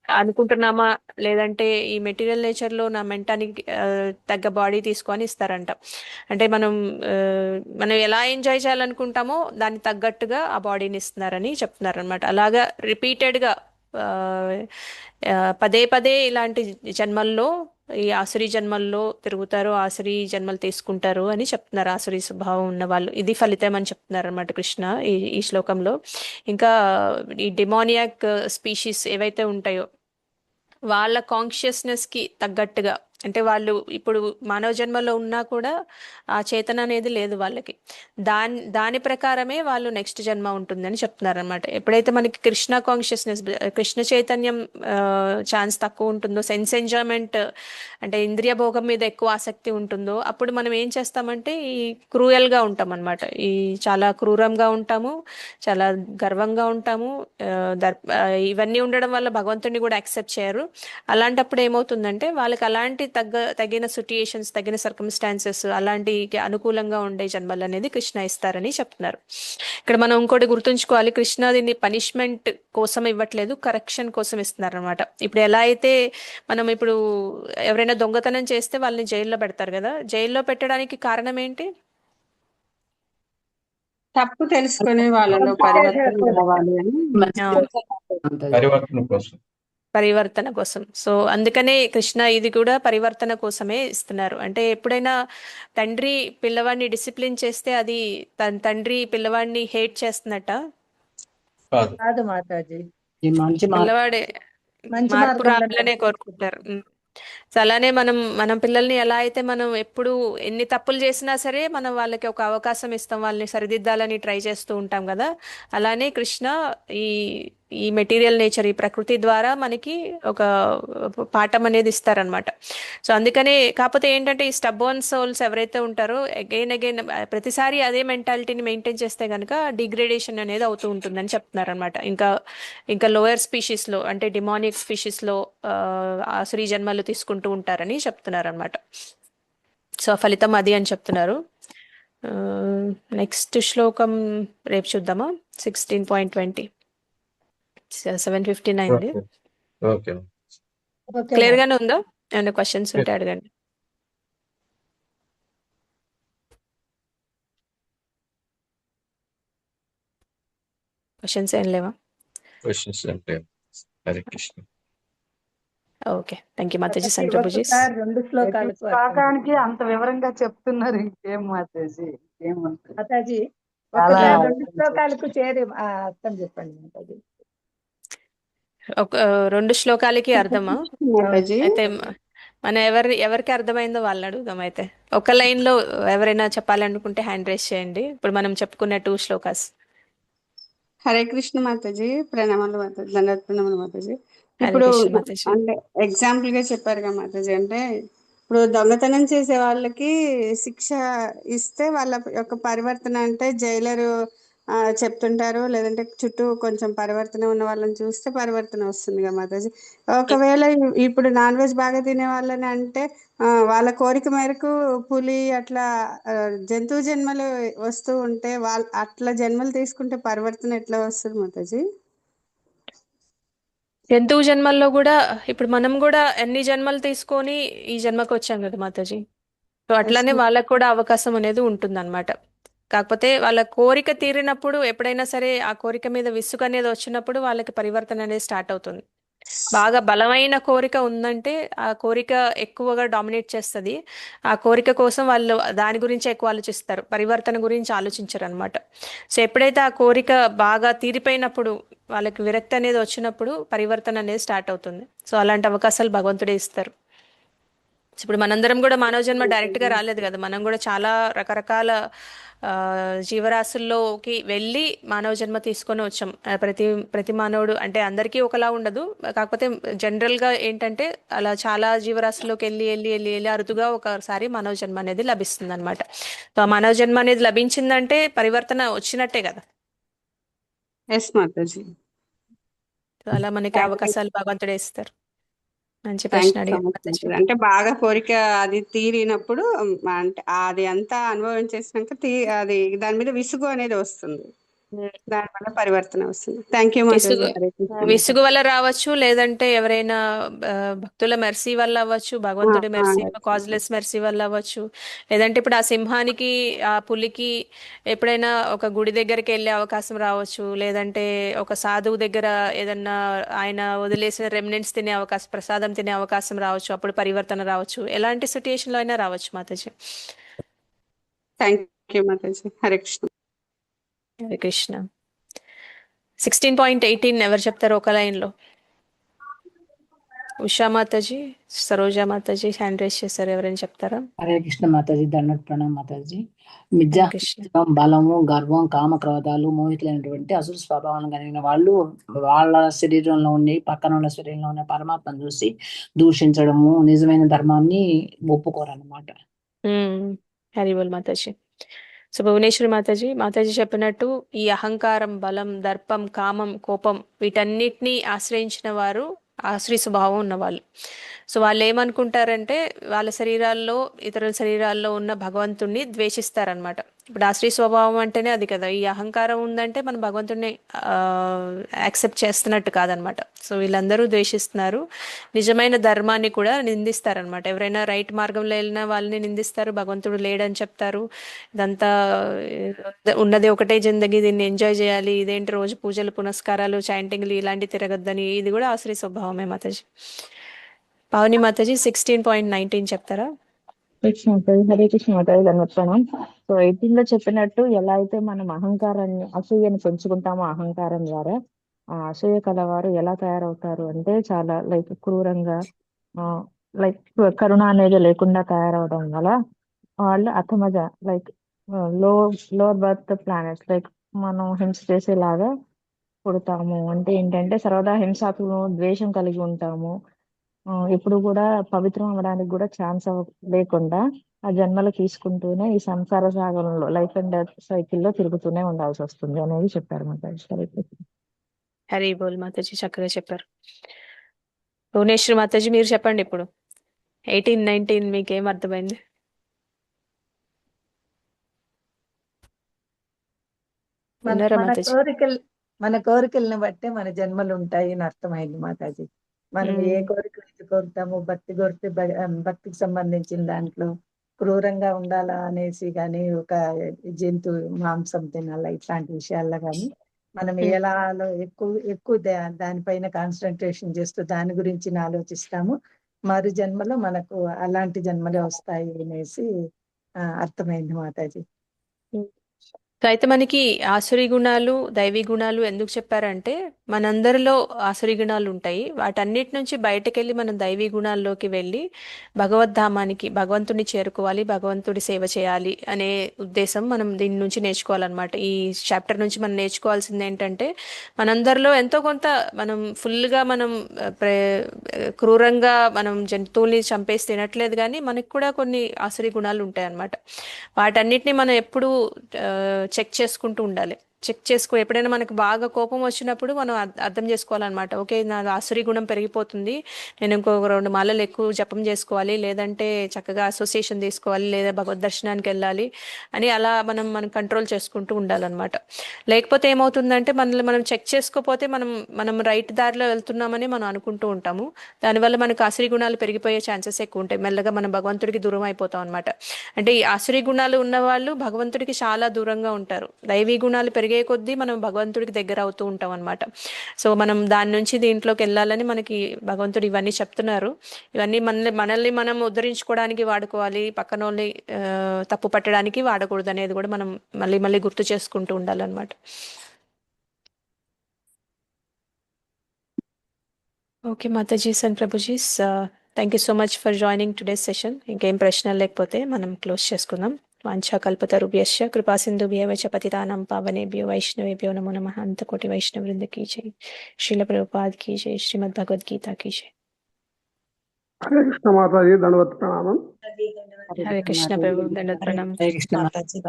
అనుకుంటున్నామా, లేదంటే ఈ మెటీరియల్ నేచర్ లో నా మెంటానికి తగ్గ బాడీ తీసుకొని ఇస్తారంట. అంటే మనం ఎలా ఎంజాయ్ చేయాలనుకుంటామో దానికి తగ్గట్టుగా ఆ బాడీని ఇస్తున్నారని చెప్తున్నారు అనమాట. అలాగా రిపీటెడ్ గా పదే పదే ఇలాంటి జన్మల్లో, ఈ ఆసురీ జన్మల్లో తిరుగుతారు, ఆసురీ జన్మలు తీసుకుంటారు అని చెప్తున్నారు. ఆసురీ స్వభావం ఉన్న వాళ్ళు ఇది ఫలితం అని చెప్తున్నారు అనమాట కృష్ణ ఈ శ్లోకంలో. ఇంకా ఈ డిమోనియాక్ స్పీషీస్ ఏవైతే ఉంటాయో వాళ్ళ కాన్షియస్నెస్ కి తగ్గట్టుగా, అంటే వాళ్ళు ఇప్పుడు మానవ జన్మలో ఉన్నా కూడా ఆ చేతన అనేది లేదు వాళ్ళకి, దాని ప్రకారమే వాళ్ళు నెక్స్ట్ జన్మ ఉంటుందని చెప్తున్నారు అనమాట. ఎప్పుడైతే మనకి కృష్ణ కాన్షియస్నెస్, కృష్ణ చైతన్యం ఛాన్స్ తక్కువ ఉంటుందో, సెన్స్ ఎంజాయ్మెంట్ అంటే ఇంద్రియ భోగం మీద ఎక్కువ ఆసక్తి ఉంటుందో, అప్పుడు మనం ఏం చేస్తామంటే ఈ క్రూయల్గా ఉంటాం అనమాట. ఈ చాలా క్రూరంగా ఉంటాము, చాలా గర్వంగా ఉంటాము. ఇవన్నీ ఉండడం వల్ల భగవంతుడిని కూడా యాక్సెప్ట్ చేయరు. అలాంటప్పుడు ఏమవుతుందంటే వాళ్ళకి అలాంటి తగిన సిట్యుయేషన్స్, తగిన సర్కమ్స్టాన్సెస్, అలాంటి అనుకూలంగా ఉండే జన్మలు అనేది కృష్ణ ఇస్తారని చెప్తున్నారు. ఇక్కడ మనం ఇంకోటి గుర్తుంచుకోవాలి, కృష్ణ దీన్ని పనిష్మెంట్ కోసం ఇవ్వట్లేదు, కరెక్షన్ కోసం ఇస్తున్నారు అనమాట. ఇప్పుడు ఎలా అయితే మనం ఇప్పుడు ఎవరైనా దొంగతనం చేస్తే వాళ్ళని జైల్లో పెడతారు కదా, జైల్లో పెట్టడానికి కారణం ఏంటి?
తప్పు తెలుసుకుని వాళ్ళలో పరివర్తన రావాలి అని
పరివర్తన కోసం. సో అందుకనే కృష్ణ ఇది కూడా పరివర్తన కోసమే ఇస్తున్నారు. అంటే ఎప్పుడైనా తండ్రి పిల్లవాడిని డిసిప్లిన్ చేస్తే అది తండ్రి పిల్లవాడిని హేట్ చేస్తున్నట్ట
కాదు మాతాజీ,
పిల్లవాడే మార్పు రావాలనే కోరుకుంటారు. సో అలానే మనం పిల్లల్ని ఎలా అయితే మనం ఎప్పుడు ఎన్ని తప్పులు చేసినా సరే మనం వాళ్ళకి ఒక అవకాశం ఇస్తాం, వాళ్ళని సరిదిద్దాలని ట్రై చేస్తూ ఉంటాం కదా, అలానే కృష్ణ ఈ మెటీరియల్ నేచర్, ఈ ప్రకృతి ద్వారా మనకి ఒక పాఠం అనేది ఇస్తారనమాట. సో అందుకనే కాకపోతే ఏంటంటే ఈ స్టబ్బర్న్ సోల్స్ ఎవరైతే ఉంటారో అగైన్ ప్రతిసారి అదే మెంటాలిటీని మెయింటైన్ చేస్తే కనుక డిగ్రేడేషన్ అనేది అవుతూ ఉంటుందని చెప్తున్నారు అనమాట. ఇంకా లోయర్ స్పీషీస్లో, అంటే డిమానిక్ స్పీషీస్లో ఆసురీ జన్మలు తీసుకుంటూ ఉంటారని చెప్తున్నారు అనమాట. సో ఫలితం అది అని చెప్తున్నారు. నెక్స్ట్ శ్లోకం రేపు చూద్దామా, 16.20, 7:59. క్లియర్ గానే ఉందా? ఏమైనా క్వశ్చన్స్ ఉంటే అడగండి. క్వశ్చన్స్ ఏం లేవా? Okay, thank you Mataji.
రెండు
శ్లోకానికి అంత వివరంగా చెప్తున్నారు, ఇంకేం మాతాజీ
మాతాజీ రెండు శ్లోకాలకు చేరి అర్థం చెప్పండి మాతాజీ.
ఒక 2 శ్లోకాలకి అర్థమా? అయితే మన ఎవరికి అర్థమైందో వాళ్ళని అడుగుదాం. అయితే ఒక లైన్ లో ఎవరైనా చెప్పాలనుకుంటే హ్యాండ్ రైస్ చేయండి. ఇప్పుడు మనం చెప్పుకునే 2 శ్లోకాస్.
హరే కృష్ణ మాతాజీ, ప్రణామాలు మాతాజీ, దండవత్ ప్రణామాలు మాతాజీ.
హరే
ఇప్పుడు
కృష్ణ మాతాజీ.
అంటే ఎగ్జాంపుల్ గా చెప్పారు కదా మాతాజీ, అంటే ఇప్పుడు దొంగతనం చేసే వాళ్ళకి శిక్ష ఇస్తే వాళ్ళ యొక్క పరివర్తన అంటే జైలరు చెప్తుంటారు, లేదంటే చుట్టూ కొంచెం పరివర్తన ఉన్న వాళ్ళని చూస్తే పరివర్తన వస్తుంది కదా మాతాజీ. ఒకవేళ ఇప్పుడు నాన్ వెజ్ బాగా తినే వాళ్ళని అంటే వాళ్ళ కోరిక మేరకు పులి అట్లా జంతువు జన్మలు వస్తూ ఉంటే వాళ్ళ అట్లా జన్మలు తీసుకుంటే పరివర్తన ఎట్లా వస్తుంది మాతాజీ?
జంతువు జన్మల్లో కూడా ఇప్పుడు మనం కూడా ఎన్ని జన్మలు తీసుకొని ఈ జన్మకు వచ్చాం కదా మాతాజీ. సో అట్లానే వాళ్ళకు కూడా అవకాశం అనేది ఉంటుందన్నమాట. కాకపోతే వాళ్ళ కోరిక తీరినప్పుడు ఎప్పుడైనా సరే ఆ కోరిక మీద విసుగు అనేది వచ్చినప్పుడు వాళ్ళకి పరివర్తన అనేది స్టార్ట్ అవుతుంది. బాగా బలమైన కోరిక ఉందంటే ఆ కోరిక ఎక్కువగా డామినేట్ చేస్తుంది. ఆ కోరిక కోసం వాళ్ళు దాని గురించి ఎక్కువ ఆలోచిస్తారు, పరివర్తన గురించి ఆలోచించరు అనమాట. సో ఎప్పుడైతే ఆ కోరిక బాగా తీరిపోయినప్పుడు వాళ్ళకి విరక్తి అనేది వచ్చినప్పుడు పరివర్తన అనేది స్టార్ట్ అవుతుంది. సో అలాంటి అవకాశాలు భగవంతుడే ఇస్తారు. ఇప్పుడు మనందరం కూడా మానవ జన్మ డైరెక్ట్ గా రాలేదు కదా, మనం కూడా చాలా రకరకాల జీవరాశుల్లోకి వెళ్ళి మానవ జన్మ తీసుకొని వచ్చాం. ప్రతి మానవుడు అంటే అందరికీ ఒకలా ఉండదు, కాకపోతే జనరల్ గా ఏంటంటే అలా చాలా జీవరాశుల్లోకి వెళ్ళి వెళ్ళి వెళ్ళి వెళ్ళి అరుదుగా ఒకసారి మానవ జన్మ అనేది లభిస్తుంది అనమాట. సో ఆ మానవ జన్మ అనేది లభించిందంటే పరివర్తన వచ్చినట్టే కదా.
ఎస్ మాతాజీ.
సో అలా మనకి అవకాశాలు భగవంతుడే ఇస్తారు. మంచి
థ్యాంక్
ప్రశ్న
యూ సో
అడిగారు
మచ్
మాతాజీ.
మాతాజీ. అంటే బాగా కోరిక అది తీరినప్పుడు అంటే అది అంతా అనుభవించేసినాక అది దాని మీద విసుగు అనేది వస్తుంది, దానివల్ల పరివర్తన వస్తుంది. Thank you Mataji.
విసుగు
హరే కృష్ణ
విసుగు
మాతాజీ.
వల్ల రావచ్చు, లేదంటే ఎవరైనా భక్తుల మెర్సీ వల్ల అవ్వచ్చు, భగవంతుడి మెర్సీ కాజ్లెస్ మెర్సీ వల్ల అవ్వచ్చు. లేదంటే ఇప్పుడు ఆ సింహానికి ఆ పులికి ఎప్పుడైనా ఒక గుడి దగ్గరికి వెళ్ళే అవకాశం రావచ్చు, లేదంటే ఒక సాధువు దగ్గర ఏదన్నా ఆయన వదిలేసిన రెమినెంట్స్ తినే అవకాశం, ప్రసాదం తినే అవకాశం రావచ్చు, అప్పుడు పరివర్తన రావచ్చు. ఎలాంటి సిచ్యుయేషన్ లో అయినా రావచ్చు మాతాజీ.
థ్యాంక్ యూ మాతాజీ. హరే కృష్ణ.
హరే కృష్ణ. 16.18 ఎవరు చెప్తారు ఒక లైన్ లో? ఉషా మాతాజీ, సరోజా మాతాజీ హ్యాండ్ రైస్ చేశారు, ఎవరైనా చెప్తారా?
హరే కృష్ణ మాతాజీ. దండవత్ ప్రణామ్ మాతాజీ.
హరే కృష్ణ.
బలము, గర్వం, కామ క్రోధాలు, మోహితులైనటువంటి అసురు స్వభావం కలిగిన వాళ్ళు వాళ్ళ శరీరంలో ఉండి పక్కన ఉన్న శరీరంలో ఉన్న పరమాత్మను చూసి దూషించడము, నిజమైన ధర్మాన్ని ఒప్పుకోరన్నమాట.
హరిబోల్ మాతాజీ. సో భువనేశ్వరి మాతాజీ చెప్పినట్టు ఈ అహంకారం, బలం, దర్పం, కామం, కోపం వీటన్నిటిని ఆశ్రయించిన వారు ఆశ్రీ స్వభావం ఉన్నవాళ్ళు. సో వాళ్ళు ఏమనుకుంటారంటే వాళ్ళ శరీరాల్లో ఇతరుల శరీరాల్లో ఉన్న భగవంతుణ్ణి ద్వేషిస్తారనమాట. ఇప్పుడు ఆశ్రీ స్వభావం అంటేనే అది కదా. ఈ అహంకారం ఉందంటే మనం భగవంతుణ్ణి యాక్సెప్ట్ చేస్తున్నట్టు కాదనమాట. సో వీళ్ళందరూ ద్వేషిస్తున్నారు. నిజమైన ధర్మాన్ని కూడా నిందిస్తారనమాట. ఎవరైనా రైట్ మార్గంలో వెళ్ళిన వాళ్ళని నిందిస్తారు, భగవంతుడు లేడని చెప్తారు. ఇదంతా ఉన్నది ఒకటే జిందగీ, దీన్ని ఎంజాయ్ చేయాలి, ఇదేంటి రోజు పూజలు పునస్కారాలు చాంటింగ్లు ఇలాంటి తిరగద్దని, ఇది కూడా ఆశ్రీ స్వభావమే మాతాజీ. పావని మాతాజీ 16.19 చెప్తారా?
కృష్ణ మాతాజీ. హరే కృష్ణ మాతాజీ. ధన్యవాదం. సో 18 లో చెప్పినట్టు ఎలా అయితే మనం అహంకారాన్ని, అసూయని పెంచుకుంటామో అహంకారం ద్వారా, ఆ అసూయ కలవారు ఎలా తయారవుతారు అంటే చాలా క్రూరంగా, లైక్ కరుణ అనేది లేకుండా తయారవడం వల్ల వాళ్ళు అతమజ లో లోవర్ బర్త్ ప్లానెట్స్ మనం హింస చేసేలాగా పుడతాము. అంటే ఏంటంటే సర్వదా హింసాత్మకము, ద్వేషం కలిగి ఉంటాము. ఎప్పుడు కూడా పవిత్రం అవ్వడానికి కూడా ఛాన్స్ లేకుండా ఆ జన్మలు తీసుకుంటూనే ఈ సంసార సాగరంలో లైఫ్ అండ్ డెత్ సైకిల్లో తిరుగుతూనే ఉండాల్సి వస్తుంది అనేది చెప్పారు మాతాజీ.
హరి బోల్ మాతాజీ, చక్కగా చెప్పారు. భువనేశ్వరి మాతాజీ మీరు చెప్పండి ఇప్పుడు. 18-19 మీకేం అర్థమైంది? ఉన్నారా మాతాజీ?
మన కోరికలను బట్టే మన జన్మలు ఉంటాయి అని అర్థమైంది మాతాజీ. మనం ఏ కోరికలు కోరుతామో, భక్తికి సంబంధించిన దాంట్లో క్రూరంగా ఉండాలా అనేసి కానీ, ఒక జంతువు మాంసం తినాలా ఇట్లాంటి విషయాల్లో కానీ మనం ఎలా ఎక్కువ దానిపైన కాన్సన్ట్రేషన్ చేస్తూ దాని గురించి ఆలోచిస్తాము. మరు జన్మలో మనకు అలాంటి జన్మలే వస్తాయి అనేసి అర్థమైంది మాతాజీ.
సో అయితే మనకి ఆసురి గుణాలు దైవీ గుణాలు ఎందుకు చెప్పారంటే మనందరిలో ఆసురి గుణాలు ఉంటాయి. వాటన్నిటి నుంచి బయటకెళ్ళి మనం దైవీ గుణాల్లోకి వెళ్ళి భగవద్ధామానికి భగవంతుని చేరుకోవాలి, భగవంతుడి సేవ చేయాలి అనే ఉద్దేశం మనం దీని నుంచి నేర్చుకోవాలన్నమాట. ఈ చాప్టర్ నుంచి మనం నేర్చుకోవాల్సింది ఏంటంటే మనందరిలో ఎంతో కొంత మనం ఫుల్గా మనం క్రూరంగా మనం జంతువుల్ని చంపేసి తినట్లేదు, కానీ మనకు కూడా కొన్ని ఆసురి గుణాలు ఉంటాయి అన్నమాట. వాటన్నిటిని మనం ఎప్పుడూ చెక్ చేసుకుంటూ ఉండాలి. చెక్ చేసుకో ఎప్పుడైనా మనకు బాగా కోపం వచ్చినప్పుడు మనం అర్థం చేసుకోవాలన్నమాట. ఓకే, నా ఆసురి గుణం పెరిగిపోతుంది, నేను ఇంకో 2 మాలలు ఎక్కువ జపం చేసుకోవాలి, లేదంటే చక్కగా అసోసియేషన్ తీసుకోవాలి, లేదా భగవద్ దర్శనానికి వెళ్ళాలి అని అలా మనం కంట్రోల్ చేసుకుంటూ ఉండాలన్నమాట. లేకపోతే ఏమవుతుందంటే మనల్ని మనం చెక్ చేసుకోకపోతే మనం రైట్ దారిలో వెళ్తున్నామని మనం అనుకుంటూ ఉంటాము. దానివల్ల మనకు ఆసురి గుణాలు పెరిగిపోయే ఛాన్సెస్ ఎక్కువ ఉంటాయి. మెల్లగా మనం భగవంతుడికి దూరం అయిపోతాం అనమాట. అంటే ఈ ఆసురి గుణాలు ఉన్న వాళ్ళు భగవంతుడికి చాలా దూరంగా ఉంటారు. దైవీ గుణాలు పెరిగే కొద్దీ మనం భగవంతుడికి దగ్గర అవుతూ ఉంటాం అనమాట. సో మనం దాని నుంచి దీంట్లోకి వెళ్ళాలని మనకి భగవంతుడు ఇవన్నీ చెప్తున్నారు. ఇవన్నీ మనల్ని మనం ఉద్ధరించుకోవడానికి వాడుకోవాలి, పక్కన వాళ్ళని తప్పు పట్టడానికి వాడకూడదు అనేది కూడా మనం మళ్ళీ మళ్ళీ గుర్తు చేసుకుంటూ ఉండాలన్నమాట. Okay Matajis and prabhujis, thank you so much for joining today's session. ఇంకేం ప్రశ్నలు లేకపోతే మనం క్లోజ్ చేసుకుందాం. వాంఛాకల్పతరుభ్యశ్చ కృపాసింధుభ్యో చ పతితానాం పావనేభ్యో వైష్ణవేభ్యో నమో నమః. అంతకోటి వైష్ణవ వృంద కీ జై. శ్రీల ప్రభుపాద్ కీ జై. శ్రీమద్ భగవద్గీత కీ జై.
హరే కృష్ణ మాతాజీ దండవత్ ప్రణామం.
హరే కృష్ణ ప్రభు దండవత్ ప్రణామం.
హరే కృష్ణ
మాతాజీ